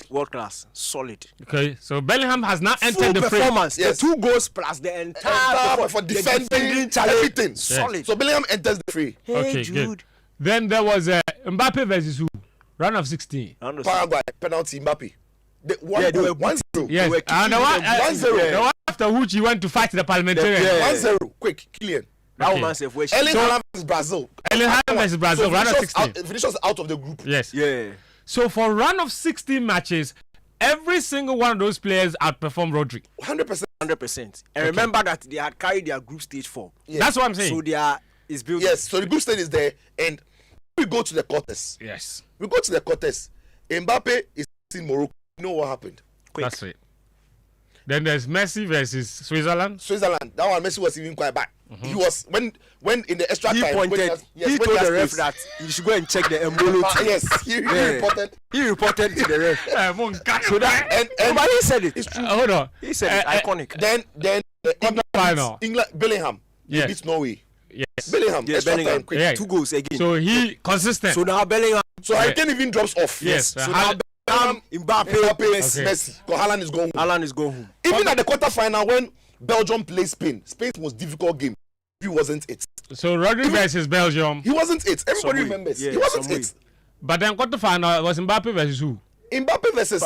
World class, solid. Okay, so Bellingham has now entered full the frame. performance. Yes. The 2 goals plus the entire for defending challenge. everything. Solid. So Bellingham enters the free. Okay, Jude. good. Then there was Mbappe versus who? Round of 16. Paraguay penalty Mbappe. They were 1-0. Yes, and the one 1-0. The one after which he went to fight the parliamentarian. 1-0. Quick, Kylian. That woman said, "Where Erling Haaland versus Brazil. Brazil, round of 16. Vinicius out of the group. Yes. Yeah. So for round of 16 matches, every single one of those players outperformed Rodri. 100%. And remember that they had carried their group stage form. Yes. That's what I'm saying. So they are is built. Yes. So the group stage is there, and we go to the quarters. Yes. We go to the quarters. Mbappe is in Morocco. You know what happened? Quick. That's it. Then there's Messi versus Switzerland. That one Messi was even quite bad. He was when in the extra He time. pointed. He told the ref that you should go and check the Embolo. Yes, he reported. He reported to the ref. So that And nobody said it. it's true. Hold on. He said it. Iconic. Then Final. England Bellingham. Yes. Beats Norway. Yes. Bellingham. Yes, Extra Bellingham. time, quick. Yeah. 2 goals again. So he consistent. So now Bellingham. So Hurricane even drops off. Yes. So now Bellingham, Mbappe, Messi. Messi. Because Haaland is going home. Alan is going home. Even at the quarterfinal when Belgium plays Spain, Spain's most difficult game. He wasn't it. So Rodri versus Belgium. He wasn't it. Everybody Some way. remembers. Yeah, He wasn't some way. it. But then quarterfinal was Mbappe versus who? Mbappe versus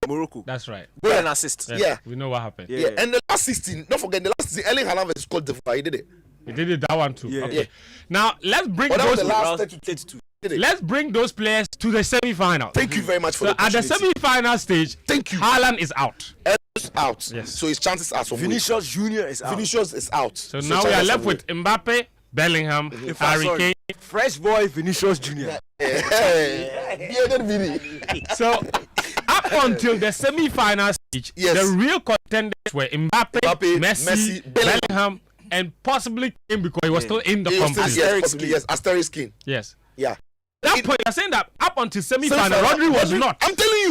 Morocco. That's right. Goal and assist. Yes, Yeah. We know what happened. Yeah. And the last 16, don't forget the last 16, Erling Haaland versus Cote d'Ivoire, he did it. He did it that one too. Yeah. Okay. Yeah. Now let's bring But that was those the last Round 32. 32. Did it. let's bring those players to the semi-final. Thank you very much for So the at the opportunity. semi-final stage, Thank you. Haaland is out. Erling's out. Yes. So his chances are some Vinicius Junior is out. Vinicius is out. So now we are left with Mbappe, Bellingham, Harry Kane. Fresh boy Vinicius Junior. Bearded Vini. So up until the semi-final stage, Yes. the real contenders were Mbappe, Messi, Bellingham, and possibly Kane because he was still in the He was still- competition. yes, possibly, yes. Asterisk King. Yes. Yeah. That point, you're saying that up until semi-final, Semi-final, Rodri was not. I'm telling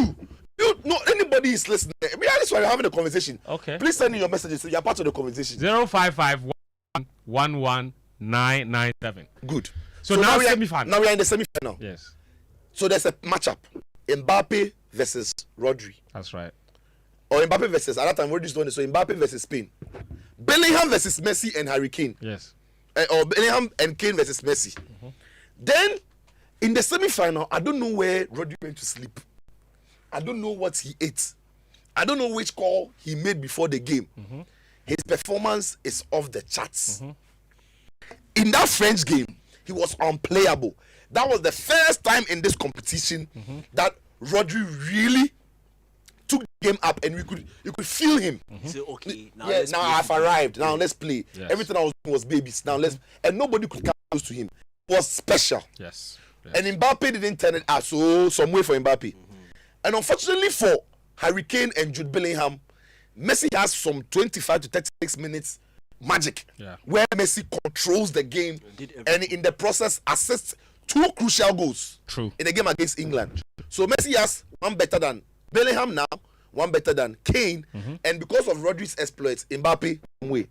you. No, anybody is listening. That's why we're having a conversation. Okay. Please send in your messages. So you're part of the conversation. 055-111-997. Good. So now we are semi-final. Now we are in the semi-final. Yes, So there's a matchup: Mbappe versus Rodri, that's right. or Mbappe versus at that time Rodri's doing it. So Mbappe versus Spain, Bellingham versus Messi and Harry Kane, Yes. or Bellingham and Kane versus Messi. Then in the semi-final, I don't know where Rodri went to sleep. I don't know what he ate. I don't know which call he made before the game. His performance is off the charts. In that French game, he was unplayable. That was the first time in this competition that Rodri really took the game up, and you could feel him. Say, okay, now Yeah, let's now play. I've arrived. Now let's play. Yes. Everything I was doing was babies. Now let's, and nobody could come close to him. It was special. Yes. And Mbappe didn't turn it out, so some way for Mbappe. And unfortunately for Harry Kane and Jude Bellingham, Messi has some 25 to 36 minutes magic, Yeah. where Messi controls the game Did everything. and in the process assists 2 crucial goals True. in the game against England. So Messi has one better than Bellingham now, one better than Kane, and because of Rodri's exploits, Mbappe way.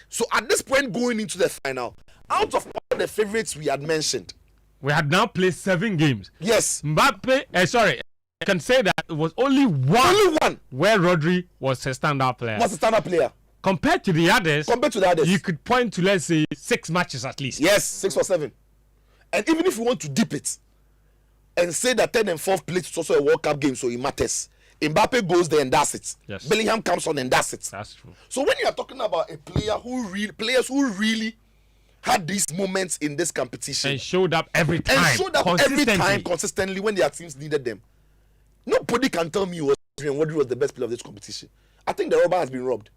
So at this point going into the final, out of all the favorites we had mentioned, We had now played 7 games. yes, Mbappe, I can say that it was only one where Rodri was a standout player. was a standard player Compared to the others, compared to the others. you could point to, let's say, 6 matches at least. Yes, 6 or 7. And even if you want to dip it and say that 3rd and 4th place is also a World Cup game, so it matters. Mbappe goes there and does it. Yes. Bellingham comes on and does it. That's true. So when you are talking about a player players who really had these moments in this competition And showed up every time. and showed up every time consistently. consistently when their teams needed them, nobody can tell me Rodri was the best player of this competition. I think the robber has been robbed.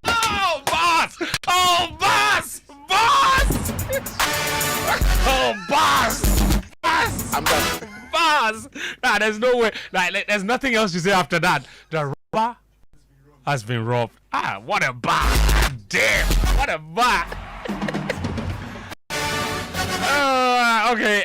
Oh, boss! Oh, boss! Boss! Oh, boss! Boss! I'm done. Boss! Nah, there's no way. Like, there's nothing else to say after that. The robber has been robbed. Ah, what a bar! God damn! What a bar! Okay,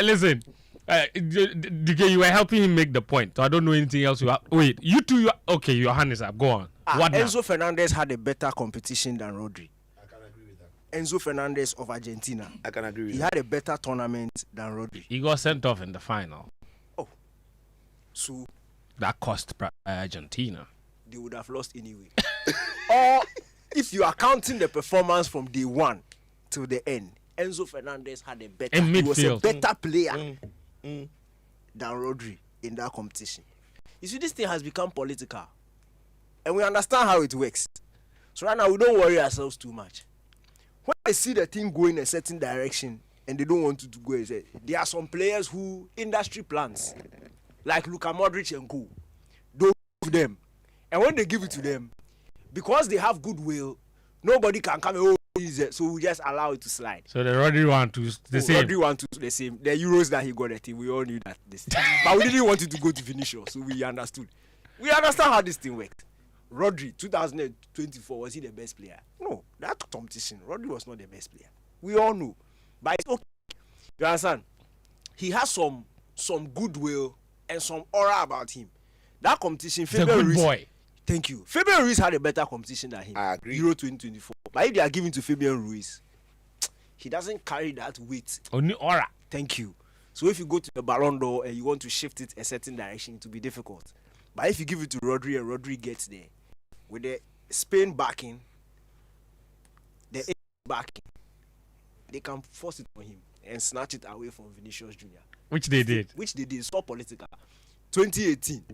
listen. DK, you were helping him make the point. So I don't know anything else. Wait, you two. Okay, your hand is up. Go on. What now? Enzo Fernandez had a better competition than Rodri. I can agree with that. Enzo Fernandez of Argentina. I can agree with He that. had a better tournament than Rodri. He got sent off in the final. So That cost Argentina. they would have lost anyway. Or if you are counting the performance from day one till the end, Enzo Fernandez had a better. In He was a midfield. better player than Rodri in that competition. You see, this thing has become political, and we understand how it works. So right now, we don't worry ourselves too much. When I see the team going a certain direction and they don't want to go, there are some players who industry plans, like Luka Modric and co. Don't give them, and when they give it to them, because they have goodwill, nobody can come and use it, so we just allow it to slide. So the Rodri want to the same. Rodri want to the same. The Euros that he got at team, we all knew that this thing. But we didn't want it to go to Vinicius, so we understood. We understand how this thing worked. Rodri, 2024, was he the best player? No, that competition, Rodri was not the best player. We all know. But it's okay. You understand? He has some goodwill and some aura about him. That competition, He's a good boy. Thank you. Fabian Ruiz had a better competition than him. I agree. Euro 2024. But if they are giving to Fabian Ruiz, he doesn't carry that weight. Only aura. Thank you. So if you go to the Ballon d'Or and you want to shift it a certain direction, it will be difficult. But if you give it to Rodri and Rodri gets there, with the Spain backing backing, they can force it on him and snatch it away from Vinicius Junior. Which they did. It's so political. 2018.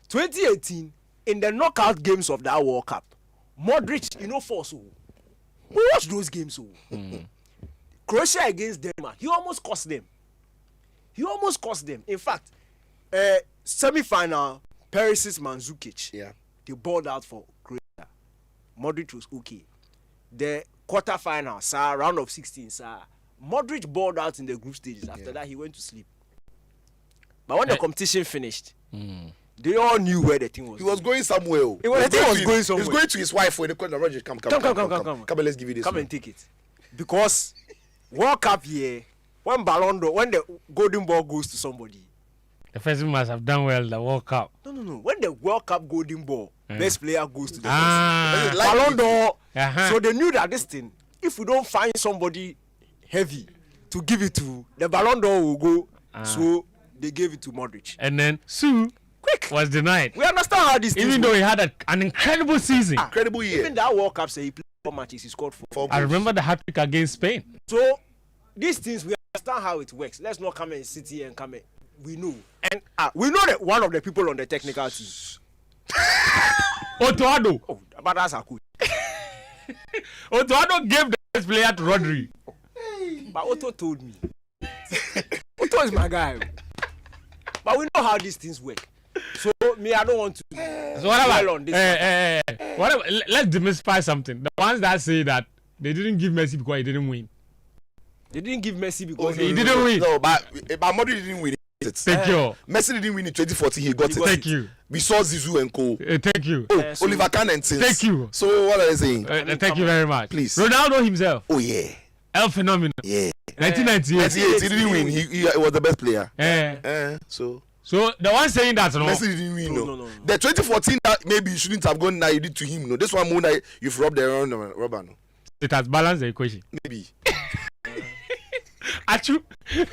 2018, in the knockout games of that World Cup, Modric, force. We watch those games. Croatia against Denmark, he almost cost them. In fact, semi-final, Perisic Mandzukic, they balled out for Croatia. Modric was okay. The quarter-final, round of 16, Modric balled out in the group stages. After that, he went to sleep. But when the competition finished, they all knew where the thing was. He was going somewhere. The thing was going somewhere. He was going to his wife when they called Roger, come, let's give you this. Come and take it. Because World Cup year, when the golden ball goes to somebody, the person must have done well the World Cup. No. When the World Cup golden ball, best player goes to the person. Ballon d'Or. So they knew that this thing, if we don't find somebody heavy to give it to, the Ballon d'Or will go. So they gave it to Modric. And then was denied. We understand how this even though he had an incredible season. Incredible year. Even that World Cup, he played 4 matches, he scored 4. I remember the hat-trick against Spain. So these things, we understand how it works. Let's not come and sit here and come and we know. And we know that one of the people on the technical team. Otoado. Oh, but that's a cool. Otoado gave the best player to Rodri. But Otto told me. Otto is my guy. But we know how these things work. So me, I don't want to. So whatever. On this whatever. Let's demystify something. The ones that say that they didn't give Messi because he didn't win. They didn't give Messi because he didn't win. No, but Modric didn't win it. Thank you. Messi didn't win in 2014. He got it. Thank you. We saw Zizou and Co. Thank you. So Oliver Kahn and Tins. Thank you. So what are they saying? Thank you very much. Please. Ronaldo himself. Oh yeah. El Phenomenon. Yeah. 1998. He didn't win. He was the best player. So the one saying that Messi didn't win. No. The 2014 that maybe you shouldn't have gone. Now you did to him. No. This one more that you've rubbed the rubber. No. It has balanced the equation. Maybe. Actually,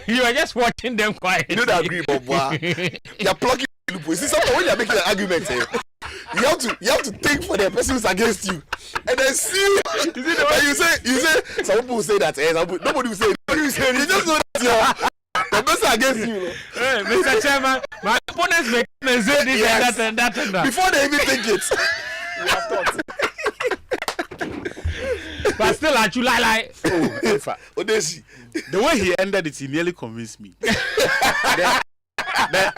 you are just watching them quiet. You don't agree, Bob. You're plugging the loophole. See, sometimes when you're making an argument, you have to think for the person who's against you, and then see. You say some people will say that. Nobody will say. You just know that the person against you. Hey, Mr. Chairman, my opponents make me say this and that. Before they even think it, we have thought. But still, actually, like Odeshi. The way he ended it, he nearly convinced me. The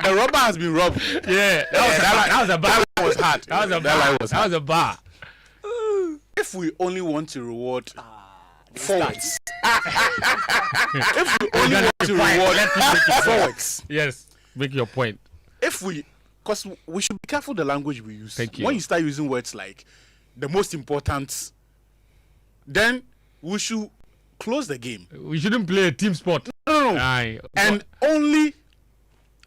rubber has been rubbed. Yeah, that was a bar. That was hard. That was a bar. If we only want to reward forwards, if we only want to reward forwards, yes, make your point. Because we should be careful the language we use. Thank you. When you start using words like the most important, then we should close the game. We shouldn't play a team sport. No. And only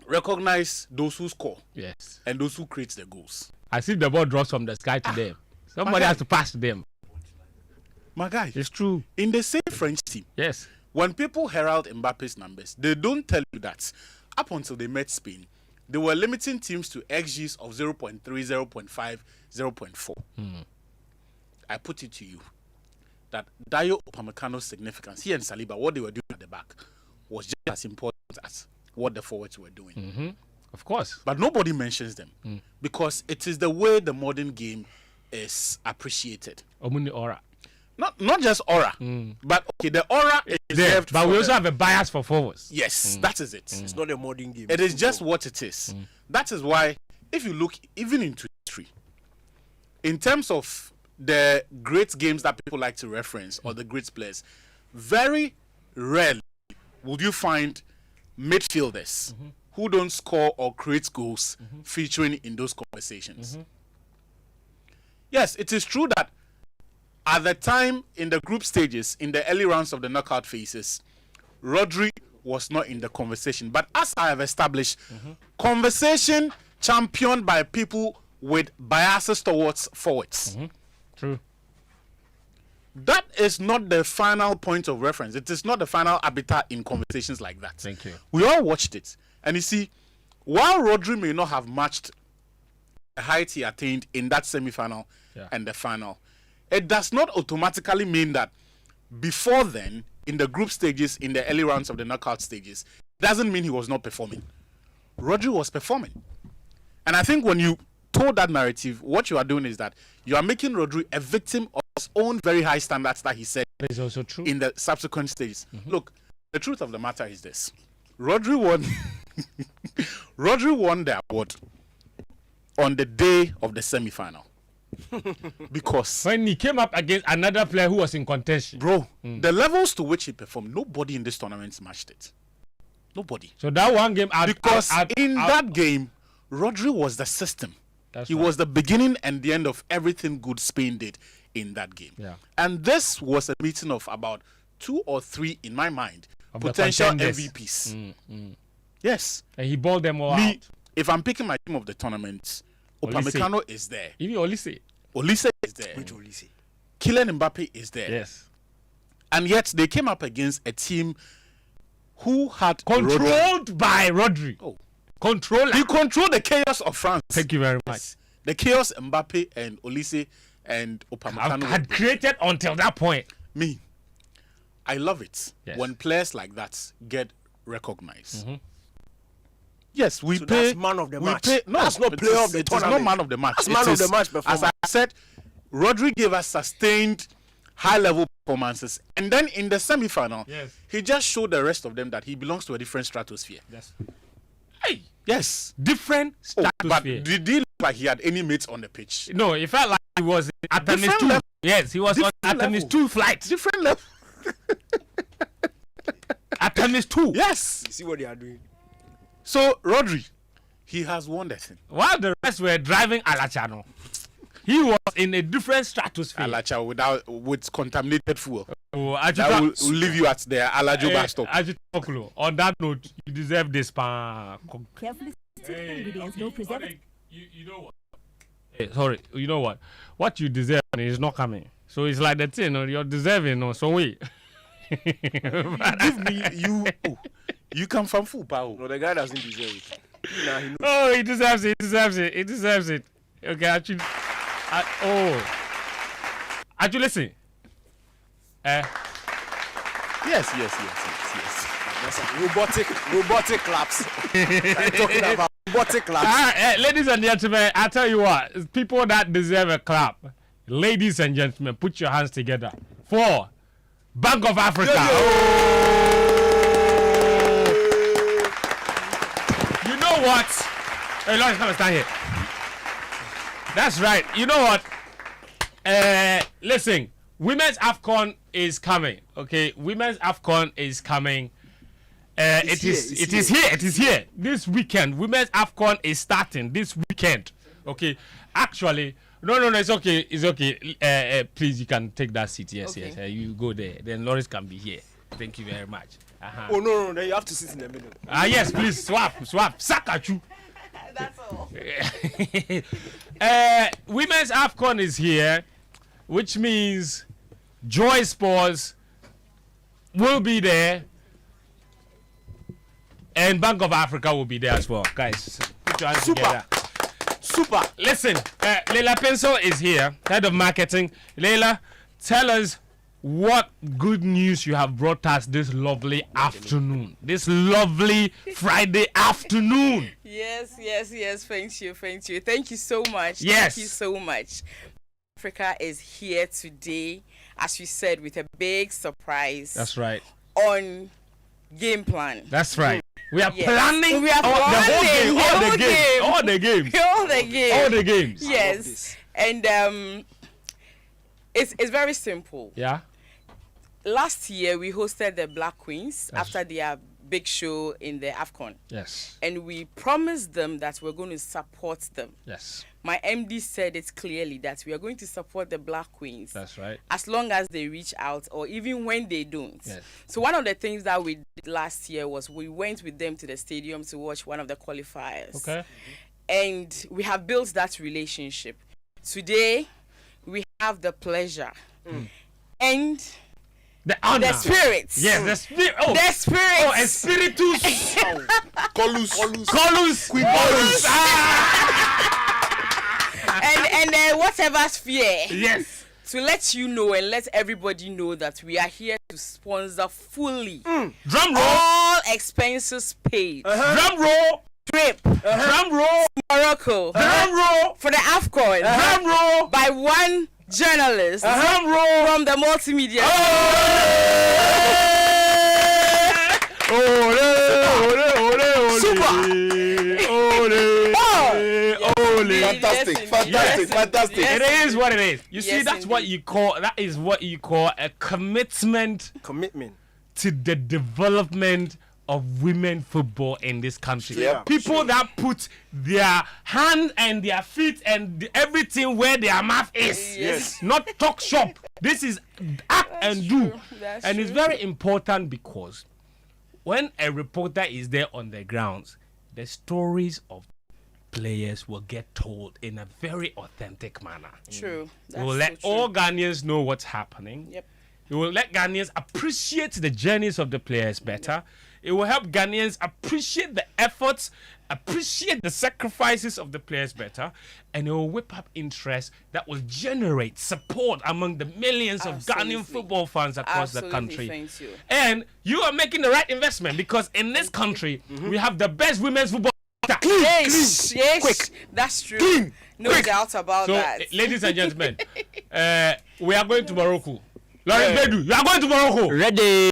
recognize those who score. Yes. And those who create the goals. As if the ball drops from the sky to them. Somebody has to pass to them. My guy. It's true. In the same French team. Yes. When people herald Mbappe's numbers, they don't tell you that up until they met Spain, they were limiting teams to XGs of 0.3, 0.5, 0.4. I put it to you that Dayo Upamecano's significance, he and Saliba, what they were doing at the back, was just as important as what the forwards were doing. Mm-hmm. Of course. But nobody mentions them because it is the way the modern game is appreciated. Omuni aura. Not just aura, but okay, the aura is there, left. But we also have a bias for forwards. Yes, that is it. It's not a modern game. It is just what it is. That is why, if you look even into history, in terms of the great games that people like to reference or the great players, very rarely would you find midfielders who don't score or create goals featuring in those conversations. Yes, it is true that at the time in the group stages, in the early rounds of the knockout phases, Rodri was not in the conversation. But as I have established, conversation championed by people with biases towards forwards. True. That is not the final point of reference. It is not the final arbiter in conversations like that. Thank you. We all watched it. And you see, while Rodri may not have matched the height he attained in that semi-final and the final, it does not automatically mean that before then, in the group stages, in the early rounds of the knockout stages, doesn't mean he was not performing. Rodri was performing. And I think when you told that narrative, what you are doing is that you are making Rodri a victim of his own very high standards that he set That is also true. in the subsequent stages. Look, the truth of the matter is this. Rodri won Rodri won the award on the day of the semi-final. Because When he came up against another player who was in contention. bro, the levels to which he performed, nobody in this tournament matched it. Nobody. So that one game Because in that game, Rodri was the system. That's He right. was the beginning and the end of everything good Spain did in that game. Yeah. And this was a meeting of about 2 or 3, in my mind, Of the potential contenders. MVPs. Yes. and he balled them all Me, out. if I'm picking my team of the tournament, Olise. Upamecano is there. Even Olise. Olise is there. Which will you say? Kylian Mbappe is there. Yes. And yet they came up against a team who had Rodri. Controlled by Rodri. Oh. Controller. He controlled the chaos of France. Thank you very much. Yes. The chaos Mbappe and Olise and Upamecano Had created until that point. Me, I love it Yes. when players like that get recognized. Yes, we So pay. that's man of the we match. Pay, no, That's not it player is- of the it is not tournament. man of the match. That's It man of is- the match As performance. I said, Rodri gave us sustained high-level performances, and then in the semi-final, Yes. he just showed the rest of them that he belongs to a different stratosphere. Yes. Hey, Yes. different Oh, but stratosphere. did he look like he had any mates on the pitch? No, it felt like he was at Artemis Different 2. level. Yes, he was on Different Artemis level. 2 flight. Different level. Artemis 2. Yes. You see what they are doing? So Rodri, he has won the thing. While the rest were driving Alachano, he was in a different stratosphere. Alacha with contaminated fuel. Oh, That will leave you at the Alajo bus stop. Ajitoklo, on that note, you deserve this. Carefully selected ingredients, no preservative. You know what? Hey, sorry, you know what? What you deserve is not coming. So it's like the thing, you're deserving, so wait. Give me you. Oh, you come from full power. No, the guy doesn't deserve it. Nah, he knows. Oh, he deserves it. He deserves it. He deserves it. Okay, actually, actually, listen. Yes. That's a robotic claps. I'm talking about robotic claps. Ladies and gentlemen, I tell you what, people that deserve a clap, ladies and gentlemen, put your hands together for Bank of Africa. You know what? Hey, Lawrence, come and stand here. That's right. You know what? Listen, Women's AFCON is coming. Okay, Women's AFCON is coming. It is here. This weekend, Women's AFCON is starting this weekend. Okay, actually, no, it's okay. It's okay. Please, you can take that seat. Yes. You go there. Then Lawrence can be here. Thank you very much. Oh no, then you have to sit in the middle. Yes, please swap. Sack at you. That's all. Women's AFCON is here, which means Joy Sports will be there, and Bank of Africa will be there as well. Guys, put your hands together. Super. Listen, Leila Pencil is here, head of marketing. Leila, tell us what good news you have brought us this lovely afternoon, this lovely Friday afternoon. Yes. Thank you. Thank you so much. Yes. Thank you so much. Africa is here today, as you said, with a big surprise. That's right. On game plan. That's right. We are Yes. planning We are planning all the the games. All the games. Yes. And it's very simple. Yeah. Last year we hosted the Black Queens after their big show in the AFCON. Yes. And we promised them that we're going to support them. Yes. My MD said it clearly that we are going to support the Black Queens. That's right. As long as they reach out, or even when they don't. Yes. So one of the things that we did last year was we went with them to the stadium to watch one of the qualifiers. Okay. And we have built that relationship. Today, we have the pleasure and the honor. the spirit. Yes, the spirit. Oh, the spirit. Oh, espiritus. Colus. And whatever sphere. Yes. to let you know and let everybody know that we are here to sponsor fully. Drum roll. All expenses paid. Drum roll. Trip. Drum roll. Morocco. Drum roll. For the AFCON. Drum roll. By one journalist. Drum roll. From the multimedia. Fantastic. It is what it is. You see, that's what you call a commitment to the development of women football in this country. People that put their hand and their feet and everything where their mouth is. Not talk shop. This is act and do. And it's very important because when a reporter is there on the grounds, the stories of players will get told in a very authentic manner. True. We will let all Ghanaians know what's happening. Yep. It will let Ghanaians appreciate the journeys of the players better. It will help Ghanaians appreciate the efforts, appreciate the sacrifices of the players better, and it will whip up interest that will generate support among the millions of Ghanaian football fans across the country. Thank you. And you are making the right investment because in this country, we have the best women's football. Yes, quick. That's true. No doubt about that. Ladies and gentlemen, we are going to Morocco. Lawrence Bedu, you are going to Morocco. Ready.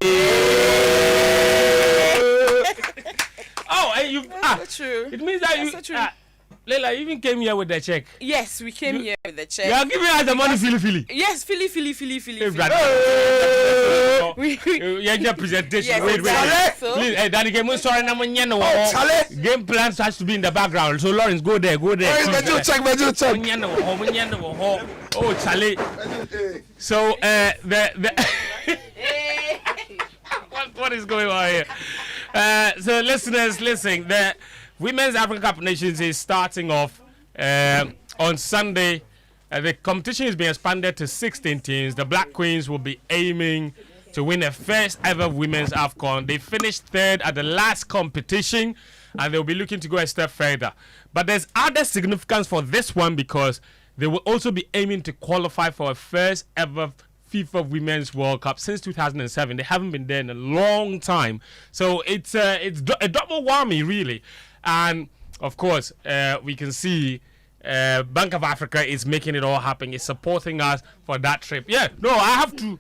Oh, and you. That's so true. It means that Leila, you even came here with the check. Yes, we came here with the check. You are giving us the money, Philly. Yes, Philly. Your presentation. Yes, Wait. exactly. Please, Daddy, game game plans has to be in the background. So Lawrence, go there. Check. Oh, Charlie. So what is going on here? So listeners, listen. The Women's African Cup of Nations is starting off on Sunday. The competition is being expanded to 16 teams. The Black Queens will be aiming to win their first ever Women's AFCON. They finished third at the last competition, and they'll be looking to go a step further. But there's other significance for this one because they will also be aiming to qualify for a first ever FIFA Women's World Cup since 2007. They haven't been there in a long time. So it's a double whammy, really. And, of course, we can see Bank of Africa is making it all happen. It's supporting us for that trip. Yeah, no, I have to.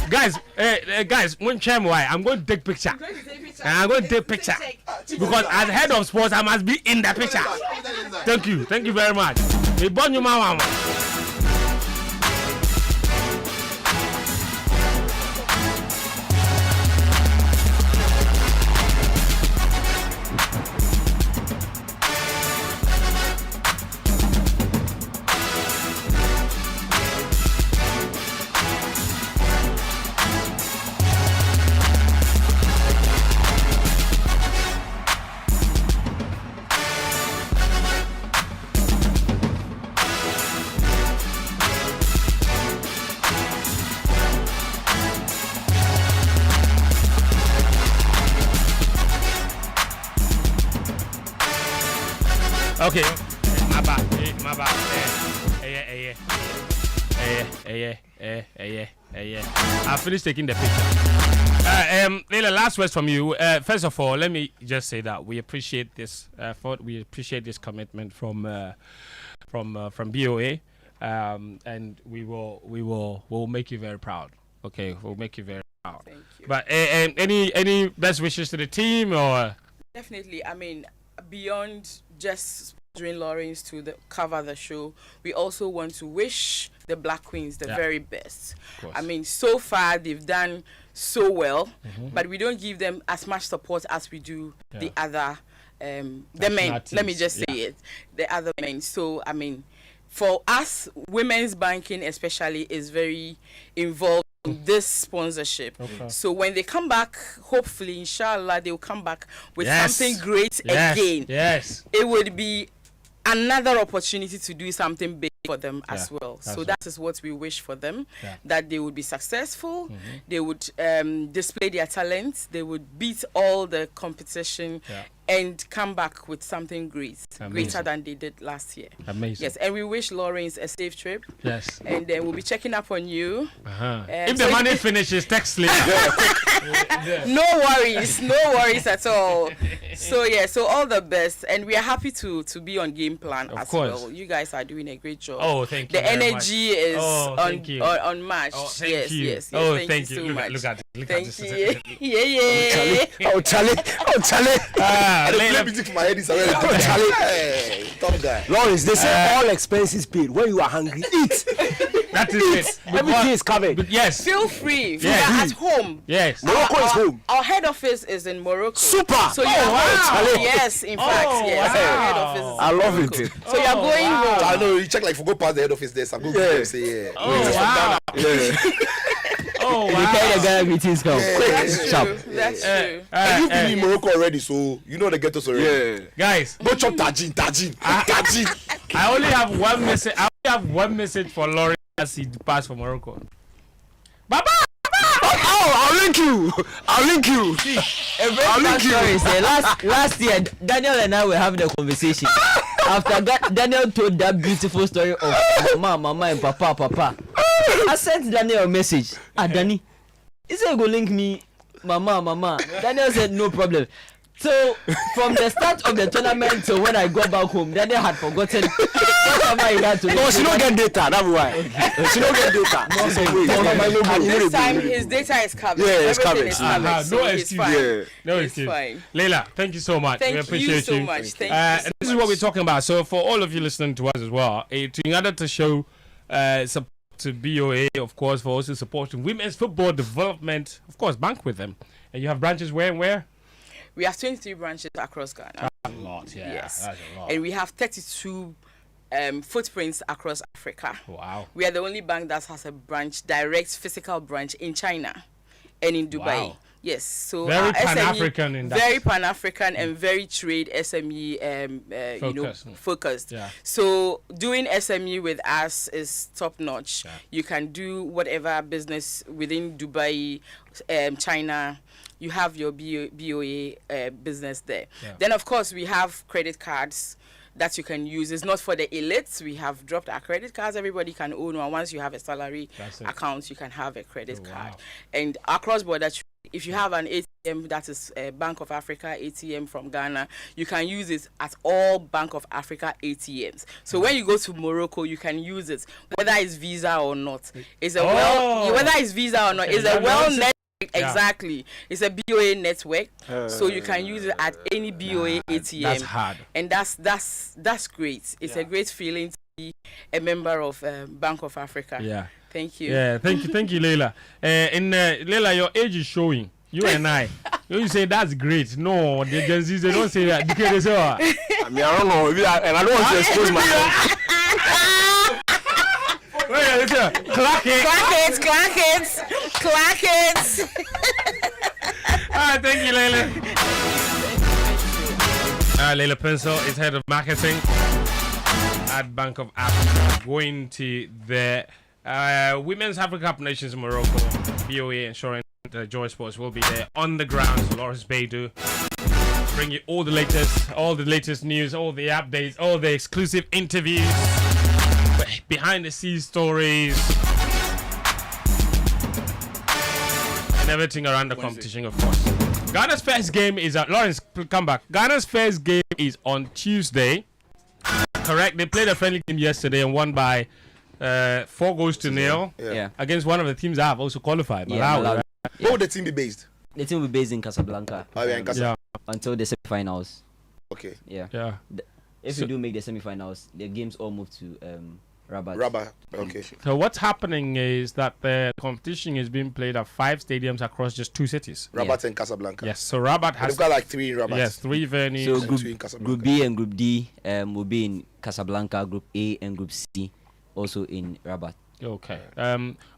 Guys, I'm going to take picture. I'm going to take picture. Because as head of sports, I must be in the picture. Thank you very much. Okay, my bad. I finished taking the picture. Leila, last words from you. First of all, let me just say that we appreciate this effort. We appreciate this commitment from BOA, and we'll make you very proud. Okay, we'll make you very proud. Thank you. But any best wishes to the team or? Definitely. I mean, beyond just sponsoring Lawrence to cover the show, we also want to wish the Black Queens the very best. I mean, so far they've done so well, but we don't give them as much support as we do the other the men. Let me just say it, the other men. So I mean, for us, women's banking especially is very involved in this sponsorship. So when they come back, hopefully, inshallah, they'll come back with something great again. Yes. It would be another opportunity to do something big for them as well. So that is what we wish for them, that they would be successful, they would display their talents, they would beat all the competition, and come back with something greater than they did last year. Amazing. Yes, and we wish Lawrence a safe trip. Yes. And then we'll be checking up on you. If the money finishes, text later. No worries at all. So yeah, so all the best, and we are happy to be on game plan as well. You guys are doing a great job. Oh, thank you. The energy is unmatched. Oh, thank you. Yes. Oh, thank you so much. Look at it. Thank you. Yeah. Oh, Charlie. I play music for my head is already. Oh, Charlie. Hey, top guy. Lawrence, they say all expenses paid. When you are hungry, eat. That is it. Everything is covered. But yes. Feel free. Yes. We are at home. Yes. Morocco is home. Our head office is in Morocco. Super. So you are wow. going. Yes, in fact, yes. Wow. Our head office is I in love Morocco. it. So you are going home. I know you check like if you go past the head office there, some good people say yeah. Oh, wow. Oh, They carry the Ghana greetings come. That's true. That's true. And you've been in Morocco already, so you know the ghettos already. Yeah. Guys, Go chop tajin. I only have one message. I only have one message for Lauren as he departs for Morocco. Baba! Oh, I'll link you. A very sad story is last year Daniel and I were having a conversation. After Daniel told that beautiful story of mama and papa, I sent Daniel a message. Danny, he said go link me mama. Daniel said no problem. So from the start of the tournament to when I got back home, Daniel had forgotten whatever he had to do. No, she don't get data. That's why. She don't get data. This time his data is covered. Yeah, it's Everything covered. is covered. So No it's excuse. fine. Yeah. No It's excuse. fine. Leila, thank you so much. Thank we you appreciate so much. Thank you so and this is what we're talking about. So for all of you listening to us as well, in order to show support to BOA, of course, for also supporting women's football development, of course, bank with them. And you have branches where and where? We have 23 branches across Ghana. A lot, yeah. Yes. That's a lot. And we have 32 footprints across Africa. Wow. We are the only bank that has a direct physical branch in China and in Dubai. Wow. Yes, so Very our Pan-African in that. very Pan-African and very trade SME, focused. Yeah. So doing SME with us is top notch. Yeah. You can do whatever business within Dubai, China. You have your BOA business there. Yeah. Then of course we have credit cards that you can use. It's not for the elites. We have dropped our credit cards. Everybody can own one. Once you have a salary account, you can have a credit card. And across border, if you have an ATM that is Bank of Africa ATM from Ghana, you can use it at all Bank of Africa ATMs. So when you go to Morocco, you can use it, whether it's Visa or not. It's a whether it's Visa or not, it's a well-networked. Exactly, it's a BOA network, so you can use it at any BOA ATM. That's hard, and that's great. It's a great feeling to be a member of Bank of Africa. Yeah, thank you. Yeah, thank you, Leila. Leila, your age is showing. You and I, you say that's great. No, the Gen Zs, they don't say that. They say, I mean, I don't know, and I don't want to expose myself. Clack it. Alright, thank you, Leila. Leila Pencil is head of marketing at Bank of Africa. Going to the Women's Africa Cup Nations in Morocco. BOA ensuring Joy Sports will be there on the ground. So Lawrence Baidu bring you all the latest news, all the updates, all the exclusive interviews, behind the scenes stories, and everything around the competition, of course. Ghana's first game is Lawrence, come back. Ghana's first game is on Tuesday. Correct. They played a friendly game yesterday and won by 4-0 against one of the teams that have also qualified. Malawi. Where would the team be based? The team will be based in Casablanca. Oh, yeah, in Casablanca. Until the semi-finals. Okay. Yeah. If we do make the semi-finals, the games all move to Rabat. Okay. So what's happening is that the competition is being played at 5 stadiums across just 2 cities. Rabat and Casablanca. Yes. So Rabat has. They've got like 3 in Rabat. Yes, 3 venues. So and 2 in Casablanca. Group B and Group D will be in Casablanca. Group A and Group C also in Rabat. Okay.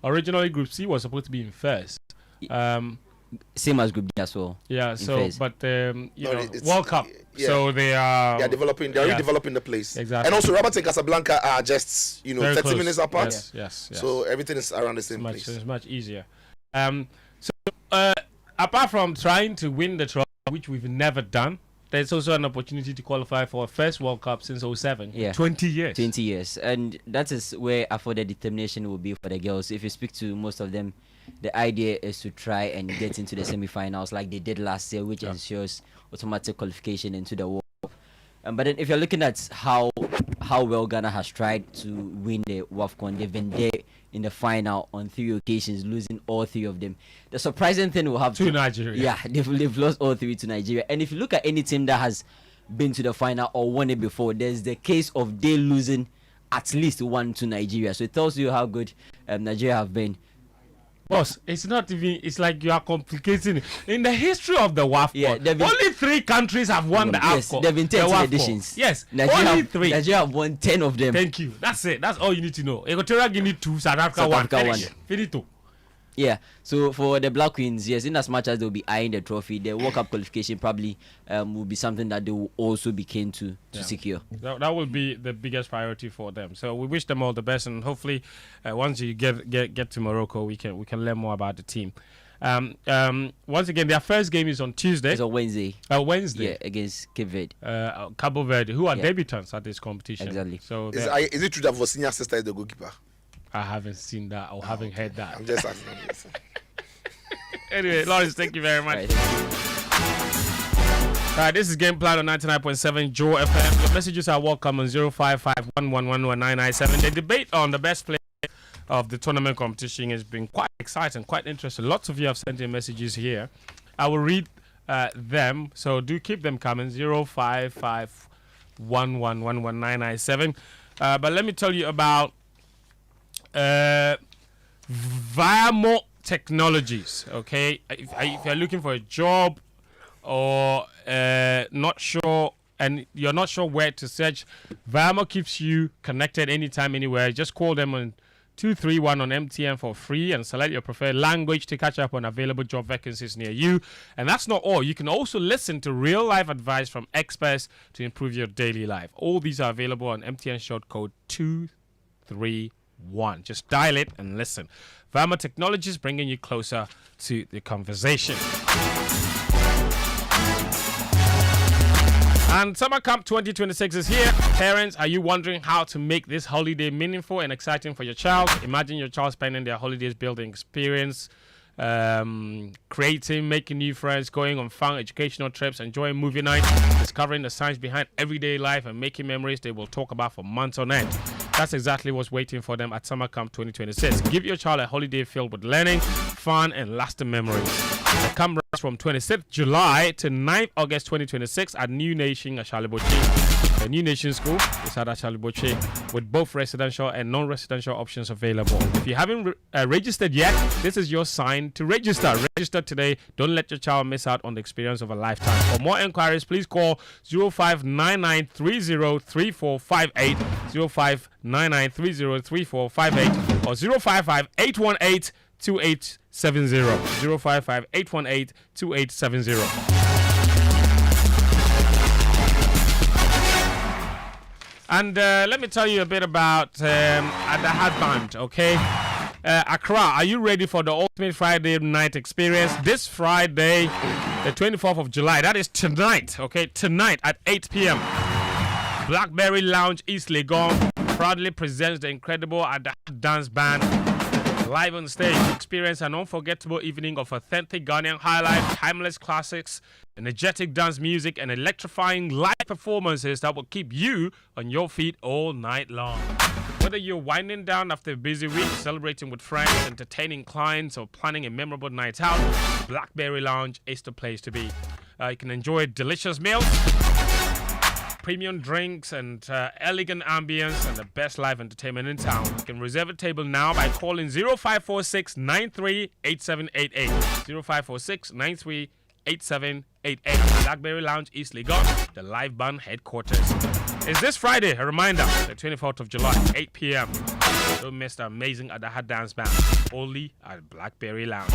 Originally, Group C was supposed to be in first. Same as Group D as well. Yeah. So, first. but World Cup. Yeah. So they are. They're developing. They're redeveloping the place. Exactly. And also, Rabat and Casablanca are just 30 close. minutes apart. Yes. So everything is around the same place. It's much easier. So apart from trying to win the trophy, which we've never done there's also an opportunity to qualify for a first World Cup since 07. Yeah. 20 years. 20 years. And that is where I thought the determination will be for the girls. If you speak to most of them, the idea is to try and get into the semi-finals like they did last year, which ensures automatic qualification into the World Cup. But then if you're looking at how well Ghana has tried to win the WAFCON, they've been there in the final on 3 occasions, losing all 3 of them. The surprising thing will have to Nigeria. Yeah, they've lost all 3 to Nigeria. And if you look at any team that has been to the final or won it before, there's the case of they losing at least 1 to Nigeria. So it tells you how good Nigeria have been. Boss, it's not even, it's like you are complicating it. In the history of the WAFCON, only 3 countries have won the AFCON. Yes, there have been 10 editions. Yes, Nigeria only 3. Nigeria have won 10 of them. Thank you. That's it. That's all you need to know. Equatorial Guinea 2, South Africa 1. Finito. Yeah, so for the Black Queens, yes, in as much as they'll be eyeing the trophy, the World Cup qualification probably will be something that they will also be keen to secure. That will be the biggest priority for them. So we wish them all the best, and hopefully, once you get to Morocco, we can learn more about the team. Once again, their first game is on Tuesday. It's on Wednesday. Wednesday. Yeah, against Cape Verde. Cabo Verde, who are debutants at this competition. Exactly. So is it true that for senior sister is the goalkeeper? I haven't seen that or haven't heard that. I'm just asking this. Anyway, Lawrence, thank you very much. All right, this is Game Plan on 99.7 Joe FM. Your messages are welcome on 05511111997. The debate on the best player of the tournament competition has been quite exciting, quite interesting. Lots of you have sent in messages here. I will read them, so do keep them coming. 05511111997. But let me tell you about Viamo Technologies. Okay, if you're looking for a job or not sure and you're not sure where to search, Viamo keeps you connected anytime, anywhere. Just call them on 231 on MTN for free and select your preferred language to catch up on available job vacancies near you. And that's not all. You can also listen to real life advice from experts to improve your daily life. All these are available on MTN short code 231. Just dial it and listen. Viamo Technologies, bringing you closer to the conversation. And Summer Camp 2026 is here. Parents, are you wondering how to make this holiday meaningful and exciting for your child? Imagine your child spending their holidays building experience, creating, making new friends, going on fun educational trips, enjoying movie nights, discovering the science behind everyday life, and making memories they will talk about for months on end. That's exactly what's waiting for them at Summer Camp 2026. Give your child a holiday filled with learning, fun, and lasting memories. The camp runs from 26th July to 9th August 2026 at New Nation Ashaliboche. The New Nation School is at Ashaliboche with both residential and non-residential options available. If you haven't registered yet, this is your sign to register. Register today. Don't let your child miss out on the experience of a lifetime. For more inquiries, please call 0599303458, 0599303458, or 055-818-2870. 055-818-2870. And let me tell you a bit about the headband, okay? Accra, are you ready for the Ultimate Friday night experience? This Friday, the 24th of July, that is tonight, okay? Tonight at 8 p.m. Blackberry Lounge East Legon proudly presents the incredible dance band. Live on stage, experience an unforgettable evening of authentic Ghanaian highlife, timeless classics, energetic dance music, and electrifying live performances that will keep you on your feet all night long. Whether you're winding down after a busy week, celebrating with friends, entertaining clients, or planning a memorable night out, Blackberry Lounge is the place to be. You can enjoy delicious meals, premium drinks, and elegant ambience, and the best live entertainment in town. You can reserve a table now by calling 0546-938788. 0546-938788. Blackberry Lounge East Legon, the live band headquarters. It's this Friday, a reminder, the 24th of July, 8 p.m. Don't miss the amazing Adaha Dance Band, only at Blackberry Lounge.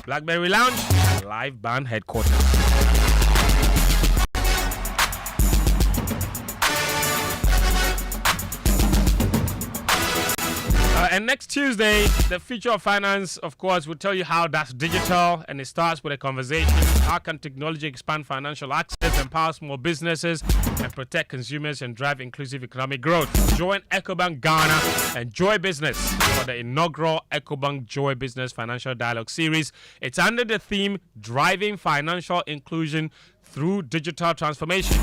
Blackberry Lounge, live band headquarters. And next Tuesday, the future of finance, of course, will tell you how that's digital, and it starts with a conversation. How can technology expand financial access, empower small businesses, and protect consumers and drive inclusive economic growth? Join EcoBank Ghana and Joy Business for the inaugural EcoBank Joy Business Financial Dialogue Series. It's under the theme Driving Financial Inclusion Through Digital Transformation.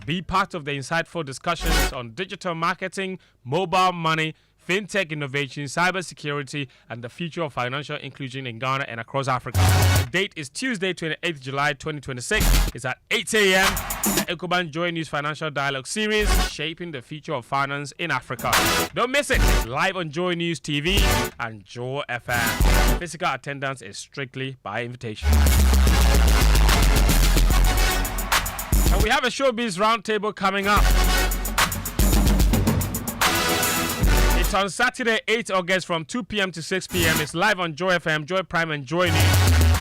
Be part of the insightful discussions on digital marketing, mobile money, fintech innovation, cybersecurity, and the future of financial inclusion in Ghana and across Africa. The date is Tuesday, 28th July 2026. It's at 8 a.m. The EcoBank Joy News Financial Dialogue Series, Shaping the Future of Finance in Africa. Don't miss it. Live on Joy News TV and Joy FM. Physical attendance is strictly by invitation. And we have a Showbiz Roundtable coming up. It's on Saturday, 8 August from 2 p.m. to 6 p.m. It's live on Joy FM, Joy Prime, and Joy News.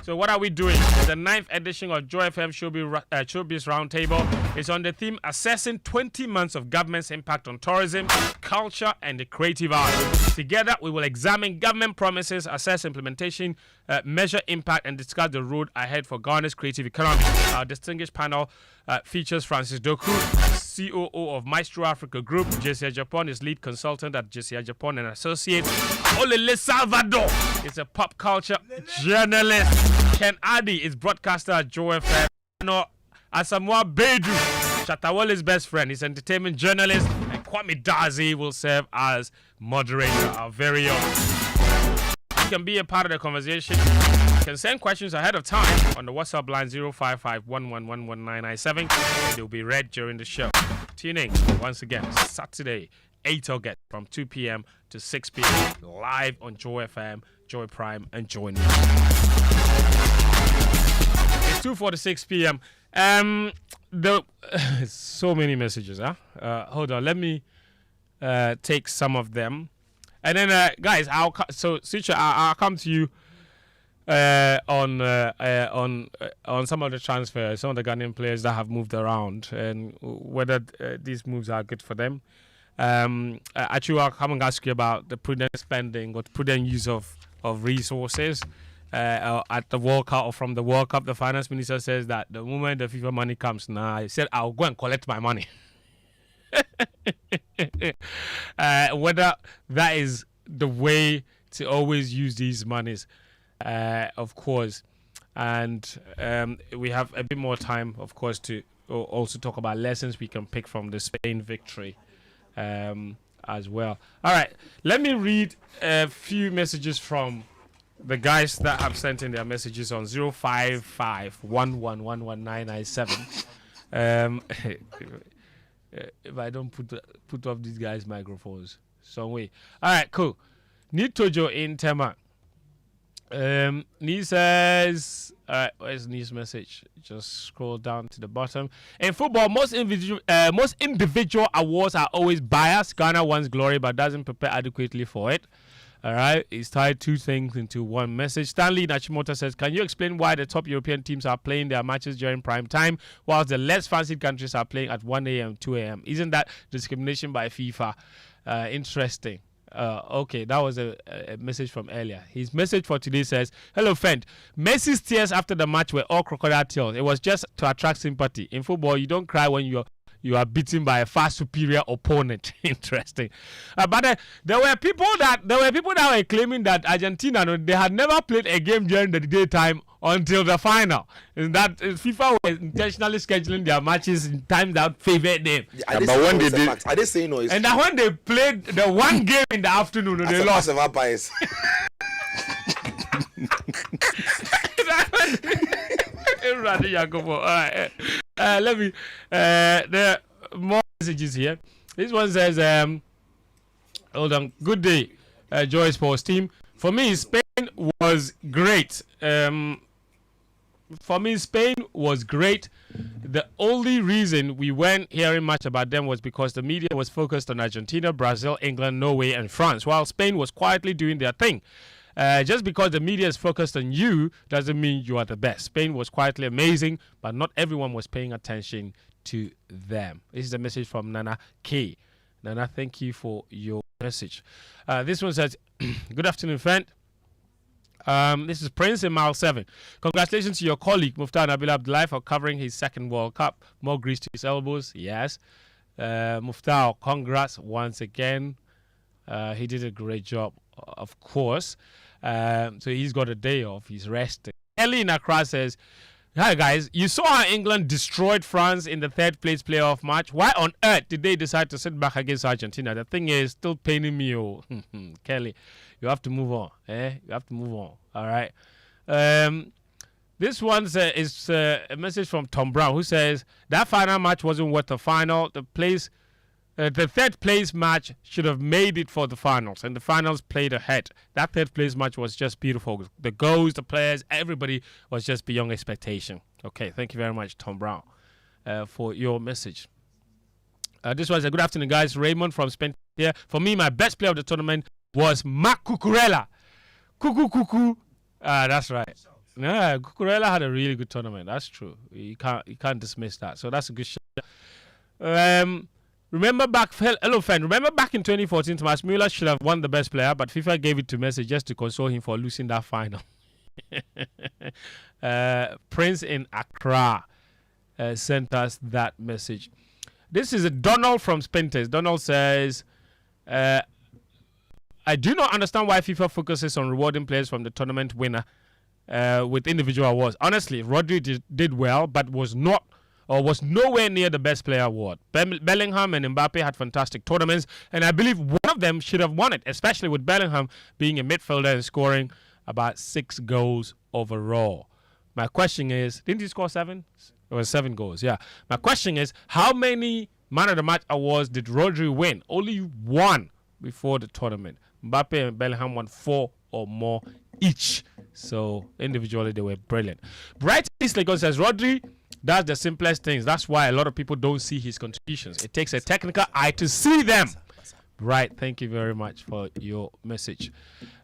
So what are we doing? The 9th edition of Joy FM Showbiz Roundtable is on the theme Assessing 20 Months of Government's Impact on Tourism, Culture, and the Creative Arts. Together, we will examine government promises, assess implementation, measure impact, and discuss the road ahead for Ghana's creative economy. Our distinguished panel features Francis Doku, COO of Maestro Africa Group. JCI Japan is lead consultant at JCI Japan and Associates. Olele Salvador is a pop culture journalist. Ken Addy is broadcaster at Joy FM. Asamoah Bedu, Chatawale's best friend, is entertainment journalist. And Kwame Dazi will serve as moderator, our very own. You can be a part of the conversation. You can send questions ahead of time on the WhatsApp line 055-111-1997, and they'll be read during the show. Tune in once again, Saturday, 8 August from 2 p.m. to 6 p.m. live on Joy FM, Joy Prime, and Joy News. It's 2:46 p.m. So many messages, huh? Hold on, let me take some of them. And then, guys, I'll come to you on some of the transfers, some of the Ghanaian players that have moved around, and whether these moves are good for them. Actually, I'll come and ask you about the prudent spending or prudent use of resources at the World Cup or from the World Cup. The finance minister says that the moment the FIFA money comes, he said, I'll go and collect my money. Whether that is the way to always use these monies, of course, and we have a bit more time, of course, to also talk about lessons we can pick from the Spain victory as well. All right, let me read a few messages from the guys that have sent in their messages on 055-111-1997. If I don't put off these guys' microphones some way. All right, cool. Nitojo in Tema. Nee says, where's Nee's message? Just scroll down to the bottom. In football, most individual awards are always biased. Ghana wants glory but doesn't prepare adequately for it. All right, he's tied two things into one message. Stanley Nachimota says, can you explain why the top European teams are playing their matches during prime time whilst the less fancied countries are playing at 1 a.m., 2 a.m.? Isn't that discrimination by FIFA? Interesting. Okay, that was a message from earlier. His message for today says, hello, friend. Messi's tears after the match were all crocodile tears. It was just to attract sympathy. In football, you don't cry when you are beaten by a far superior opponent. Interesting. But there were people that were claiming that Argentina, they had never played a game during the daytime until the final. And that FIFA was intentionally scheduling their matches in times that favored them. Yeah, but when they did, are they saying no? And then when they played the one game in the afternoon, they lost. Vampires. All right. Let me. There are more messages here. This one says, hold on. Good day, Joy Sports team. For me, Spain was great. The only reason we weren't hearing much about them was because the media was focused on Argentina, Brazil, England, Norway, and France, while Spain was quietly doing their thing. Just because the media is focused on you doesn't mean you are the best. Spain was quietly amazing, but not everyone was paying attention to them. This is a message from Nana K. Nana, thank you for your message. This one says, Good afternoon, friend. This is Prince in Mile 7. Congratulations to your colleague, Muftar Nabil Abdullahi, for covering his second World Cup. More grease to his elbows. Yes. Muftar, congrats once again. He did a great job, of course. So he's got a day off. He's resting. Ellie in Accra says, hi guys, you saw how England destroyed France in the third place playoff match. Why on earth did they decide to sit back against Argentina? The thing is still paining me. Oh. Kelly, you have to move on. You have to move on. All right. This one is a message from Tom Brown, who says that final match wasn't worth the final. The third place match should have made it for the finals, and the finals played ahead. That third place match was just beautiful. The goals, the players, everybody was just beyond expectation. Okay, thank you very much, Tom Brown, for your message. This was a good afternoon, guys. Raymond from Spain here. For me, my best player of the tournament was Marc Cucurella. Cuckoo. That's right. Yeah, Cucurella had a really good tournament. That's true. You can't dismiss that. So that's a good shot. Remember back in 2014, Thomas Müller should have won the best player, but FIFA gave it to Messi just to console him for losing that final. Prince in Accra sent us that message. This is a Donald from Spentes. Donald says, I do not understand why FIFA focuses on rewarding players from the tournament winner with individual awards. Honestly, Rodri did well, but was nowhere near the best player award. Bellingham and Mbappe had fantastic tournaments, and I believe one of them should have won it, especially with Bellingham being a midfielder and scoring about 6 goals overall. My question is, didn't he score 7? It was 7 goals, yeah. My question is, how many Man of the Match awards did Rodri win? Only 1 before the tournament. Mbappe and Bellingham won 4 or more each. So individually, they were brilliant. Bright East Lagos says, Rodri does the simplest things. That's why a lot of people don't see his contributions. It takes a technical eye to see them. Right. Thank you very much for your message.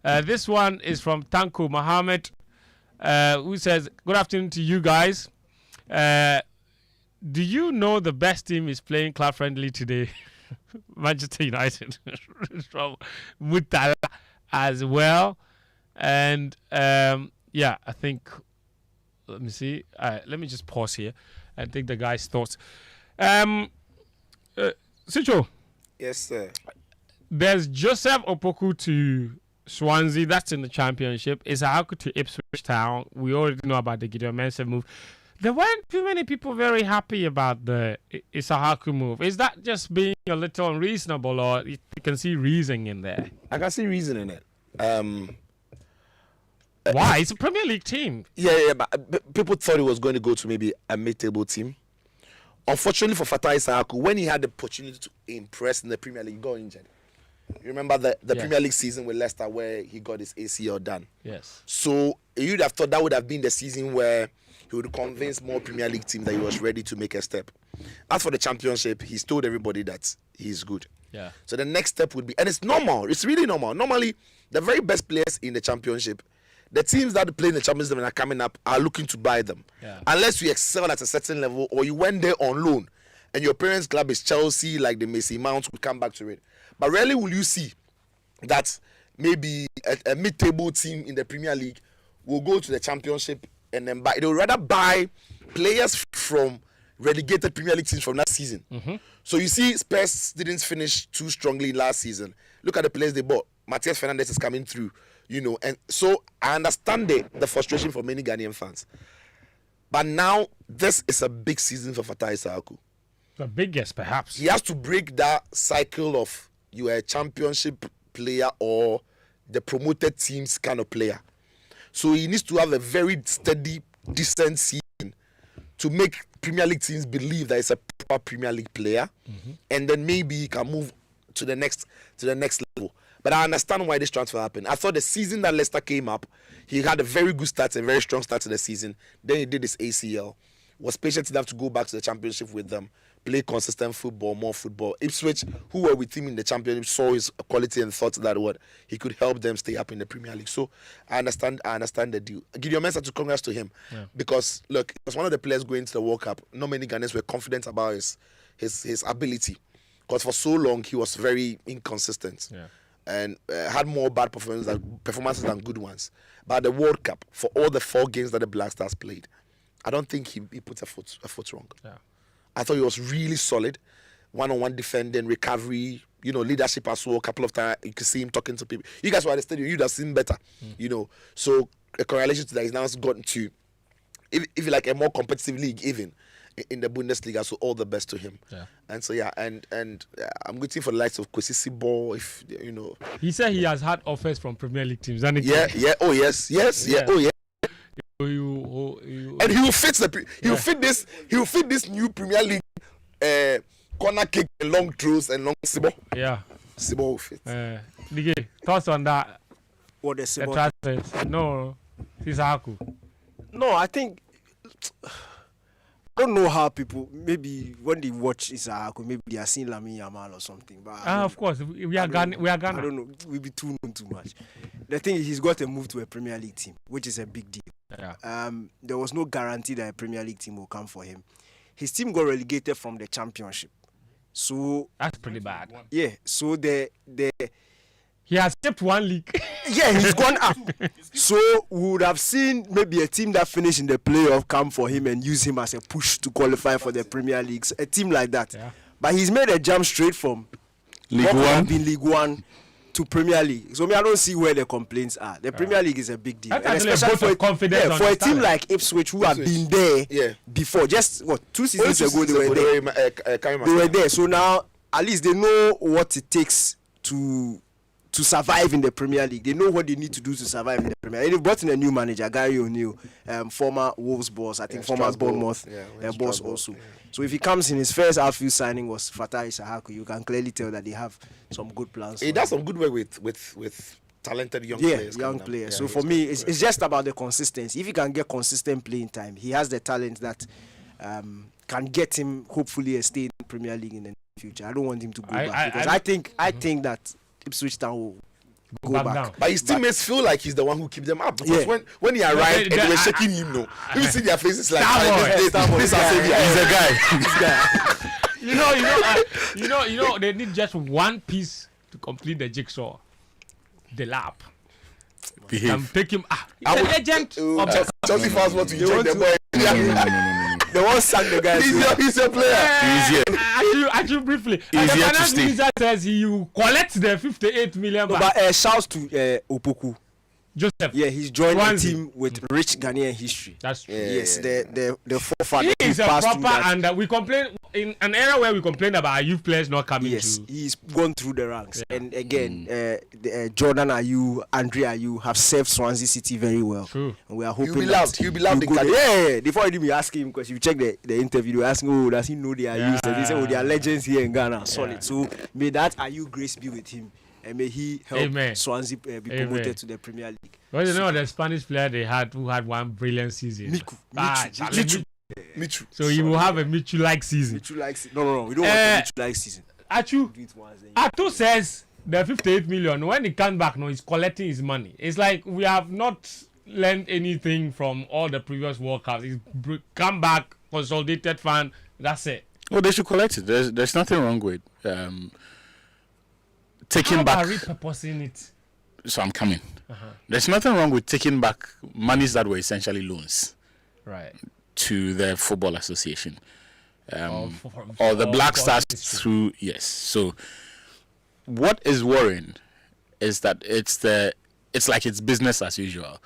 This one is from Tanku Mohammed, who says, good afternoon to you guys. Do you know the best team is playing club friendly today? Manchester United from Mutala as well. And yeah, I think, let me see. Let me just pause here and take the guy's thoughts. Sicho. Yes, sir. There's Joseph Opoku to Swansea. That's in the Championship. Isahaku to Ipswich Town. We already know about the Gideon Mensah move. There weren't too many people very happy about the Isahaku move. Is that just being a little unreasonable, or you can see reason in there? I can see reason in it. Why? It's a Premier League team. Yeah, but people thought he was going to go to maybe a mid-table team. Unfortunately for Fatai Isahaku, when he had the opportunity to impress in the Premier League, he got injured. You remember the yes. Premier League season with Leicester where he got his ACL done? Yes. So you'd have thought that would have been the season where he would convince more Premier League teams that he was ready to make a step. As for the Championship, he's told everybody that he's good. Yeah. So the next step would be, and it's normal, it's really normal. Normally, the very best players in the Championship, the teams that play in the Championship and are coming up are looking to buy them. Yeah. Unless you excel at a certain level or you went there on loan and your parents' club is Chelsea, like the Macy Mount, will come back to it. But rarely will you see that maybe a mid-table team in the Premier League will go to the Championship and then buy. They will rather buy players from relegated Premier League teams from that season. Mm-hmm. So you see Spurs didn't finish too strongly last season. Look at the players they bought. Matthias Fernandes is coming through, you know. And so I understand the frustration for many Ghanaian fans. But now this is a big season for Fatai Isahaku. The biggest, perhaps. He has to break that cycle of you are a Championship player or the promoted teams kind of player. So he needs to have a very steady, decent season to make Premier League teams believe that he's a proper Premier League player, and then maybe he can move to the next level. But I understand why this transfer happened. I thought the season that Leicester came up, he had a very good start, a very strong start to the season. Then he did his ACL, was patient enough to go back to the Championship with them, play consistent football, more football. Ipswich, who were with him in the Championship, saw his quality and thought that he could help them stay up in the Premier League. So I understand the deal. Gideon Mensah, to congrats to him, because look, he was one of the players going to the World Cup. Not many Ghanaians were confident about his ability, because for so long he was very inconsistent. Yeah. and had more bad performances than good ones. But the World Cup, for all the 4 games that the Black Stars played, I don't think he put a foot wrong. Yeah. I thought he was really solid. One-on-one defending, recovery, leadership as well. A couple of times you could see him talking to people. You guys were at the stadium, you'd have seen better, So a correlation to that, he's now gotten to, if you like, a more competitive league even in the Bundesliga. So all the best to him. Yeah. And so and I'm waiting for the likes of Kwesi Ball, if He said he has had offers from Premier League teams. Oh yes, oh yeah. And he will fit this new Premier League corner kick and long throws and long Sibo. Yeah. Sibo will fit. Dige, thoughts on that? What the Sibo? Transfers? No, Sisaku. No, I think I don't know how people, maybe when they watch Isaako, maybe they are seeing Lamine Yamal or something. But of course, we are Ghana. I don't know. We'll be too much. The thing is, he's got to move to a Premier League team, which is a big deal. Yeah. There was no guarantee that a Premier League team will come for him. His team got relegated from the Championship, so that's pretty bad. Yeah. So he has stepped 1 league. Yeah, he's gone up. So we would have seen maybe a team that finished in the playoff come for him and use him as a push to qualify for the Premier League. So a team like that. Yeah. But he's made a jump straight from League One to Premier League. So I don't see where the complaints are. The Premier League is a big deal. And especially for a team like Ipswich who have been there before. Just 2 seasons ago they were there. They were there. So now at least they know what it takes to survive in the Premier League. They know what they need to do to survive in the Premier League. They've brought in a new manager, Gary O'Neill, former Wolves boss, I think former Bournemouth boss also. So if he comes in, his first outfield signing was Fatai Isahaku. You can clearly tell that they have some good plans. He does some good work with talented young players. Young players. So for me, it's just about the consistency. If he can get consistent playing time, he has the talent that can get him hopefully a stay in the Premier League in the future. I don't want him to go back because I think that Ipswich Town will go back. But his teammates feel like he's the one who keeps them up. Because when he arrived and they were shaking him, you see their faces like, this is a guy. You know, they need just one piece to complete the jigsaw. The lap. Take him. He's a legend. Chelsea fans want to check the boy. They won't sack the guy. He's a player. Actually, briefly. The finance minister says he will collect the 58 million. But shouts to Opoku. Joseph. Yeah, he's joined a team with rich Ghanaian history. That's true. Yes, the forefather. He is a proper, and we complain in an era where we complain about our youth players not coming. Yes, he's gone through the ranks. Yeah. And again, Jordan Ayew, Andre Ayew have served Swansea City very well. True. And we are hoping he'll be loved. Yeah. Before you ask him, because you check the interview, you ask him, does he know the Ayews? They say, they are legends here in Ghana. Solid. So may that Ayew grace be with him. And may he help Swansea be promoted to the Premier League. Well, you know the Spanish player they had who had one brilliant season. Michu. So he will have a Michu-like season. No. We don't want a Michu-like season. Atu says the 58 million, when he comes back, he's collecting his money. It's like we have not learned anything from all the previous World Cups. He's come back, consolidated fund, that's it. Well, they should collect it. There's nothing wrong with taking back. Repurposing it. So I'm coming. There's nothing wrong with taking back monies that were essentially loans, right, to the Football Association, or the Black Stars through. Yes. So what is worrying is that it's like it's business as usual.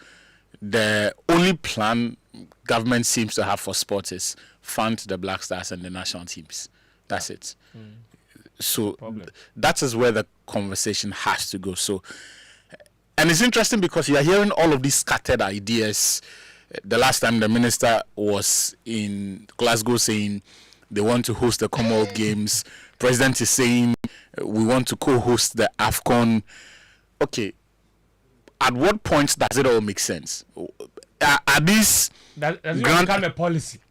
The only plan government seems to have for sports is fund the Black Stars and the national teams. That's it. So that is where the conversation has to go. So, and it's interesting because you are hearing all of these scattered ideas. The last time the minister was in Glasgow saying they want to host the Commonwealth Games. President is saying we want to co-host the AFCON. Okay, at what point does it all make sense? Are these does it become a policy?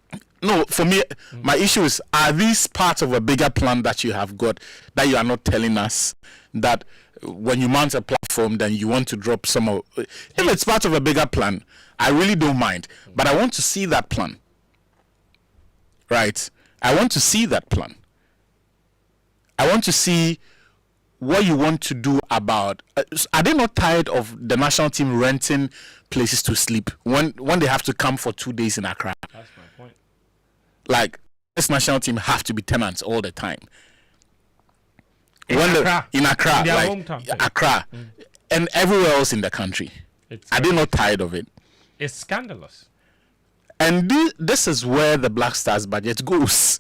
No, for me, my issue is, are these part of a bigger plan that you have got that you are not telling us, that when you mount a platform, then you want to drop some of... If it's part of a bigger plan, I really don't mind. But I want to see that plan. Right? I want to see that plan. I want to see what you want to do about. Are they not tired of the national team renting places to sleep when they have to come for 2 days in Accra? That's my point. Like, this national team have to be tenants all the time. In Accra, in Accra, in their like hometown. Accra, and everywhere else in the country. Are they not tired of it? It's scandalous. And this is where the Black Stars budget goes.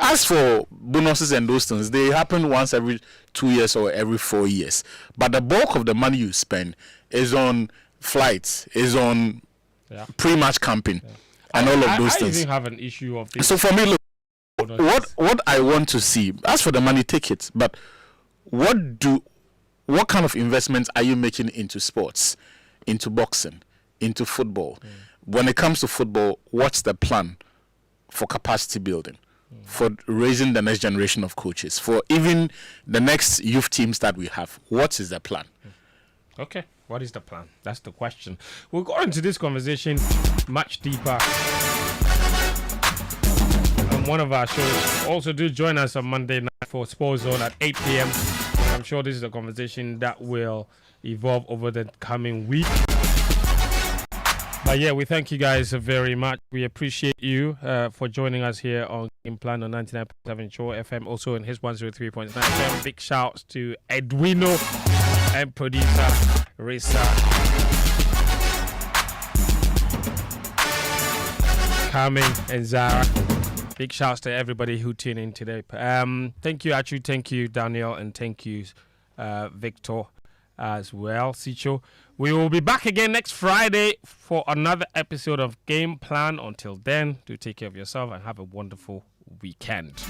As for bonuses and those things, they happen once every 2 years or every 4 years. But the bulk of the money you spend is on flights, is on pre-match camping, and all of those things. I even have an issue of this. So for me, look, what I want to see, as for the money, take it. But what kind of investments are you making into sports, into boxing, into football? When it comes to football, what's the plan for capacity building? For raising the next generation of coaches, for even the next youth teams that we have? What is the plan? Okay, what is the plan? That's the question. We'll go into this conversation much deeper on one of our shows. Also, do join us on Monday night for Sports Zone at 8 p.m. I'm sure this is a conversation that will evolve over the coming week. But yeah, we thank you guys very much. We appreciate you for joining us here on Game Plan on 99.7 Show FM, also in his 103.9 FM. Big shouts to Edwino and producer Risa, Carmen and Zara. Big shouts to everybody who tuned in today. Thank you, Achu. Thank you, Daniel. And thank you, Victor, as well. Sicho. We will be back again next Friday for another episode of Game Plan. Until then, do take care of yourself and have a wonderful weekend.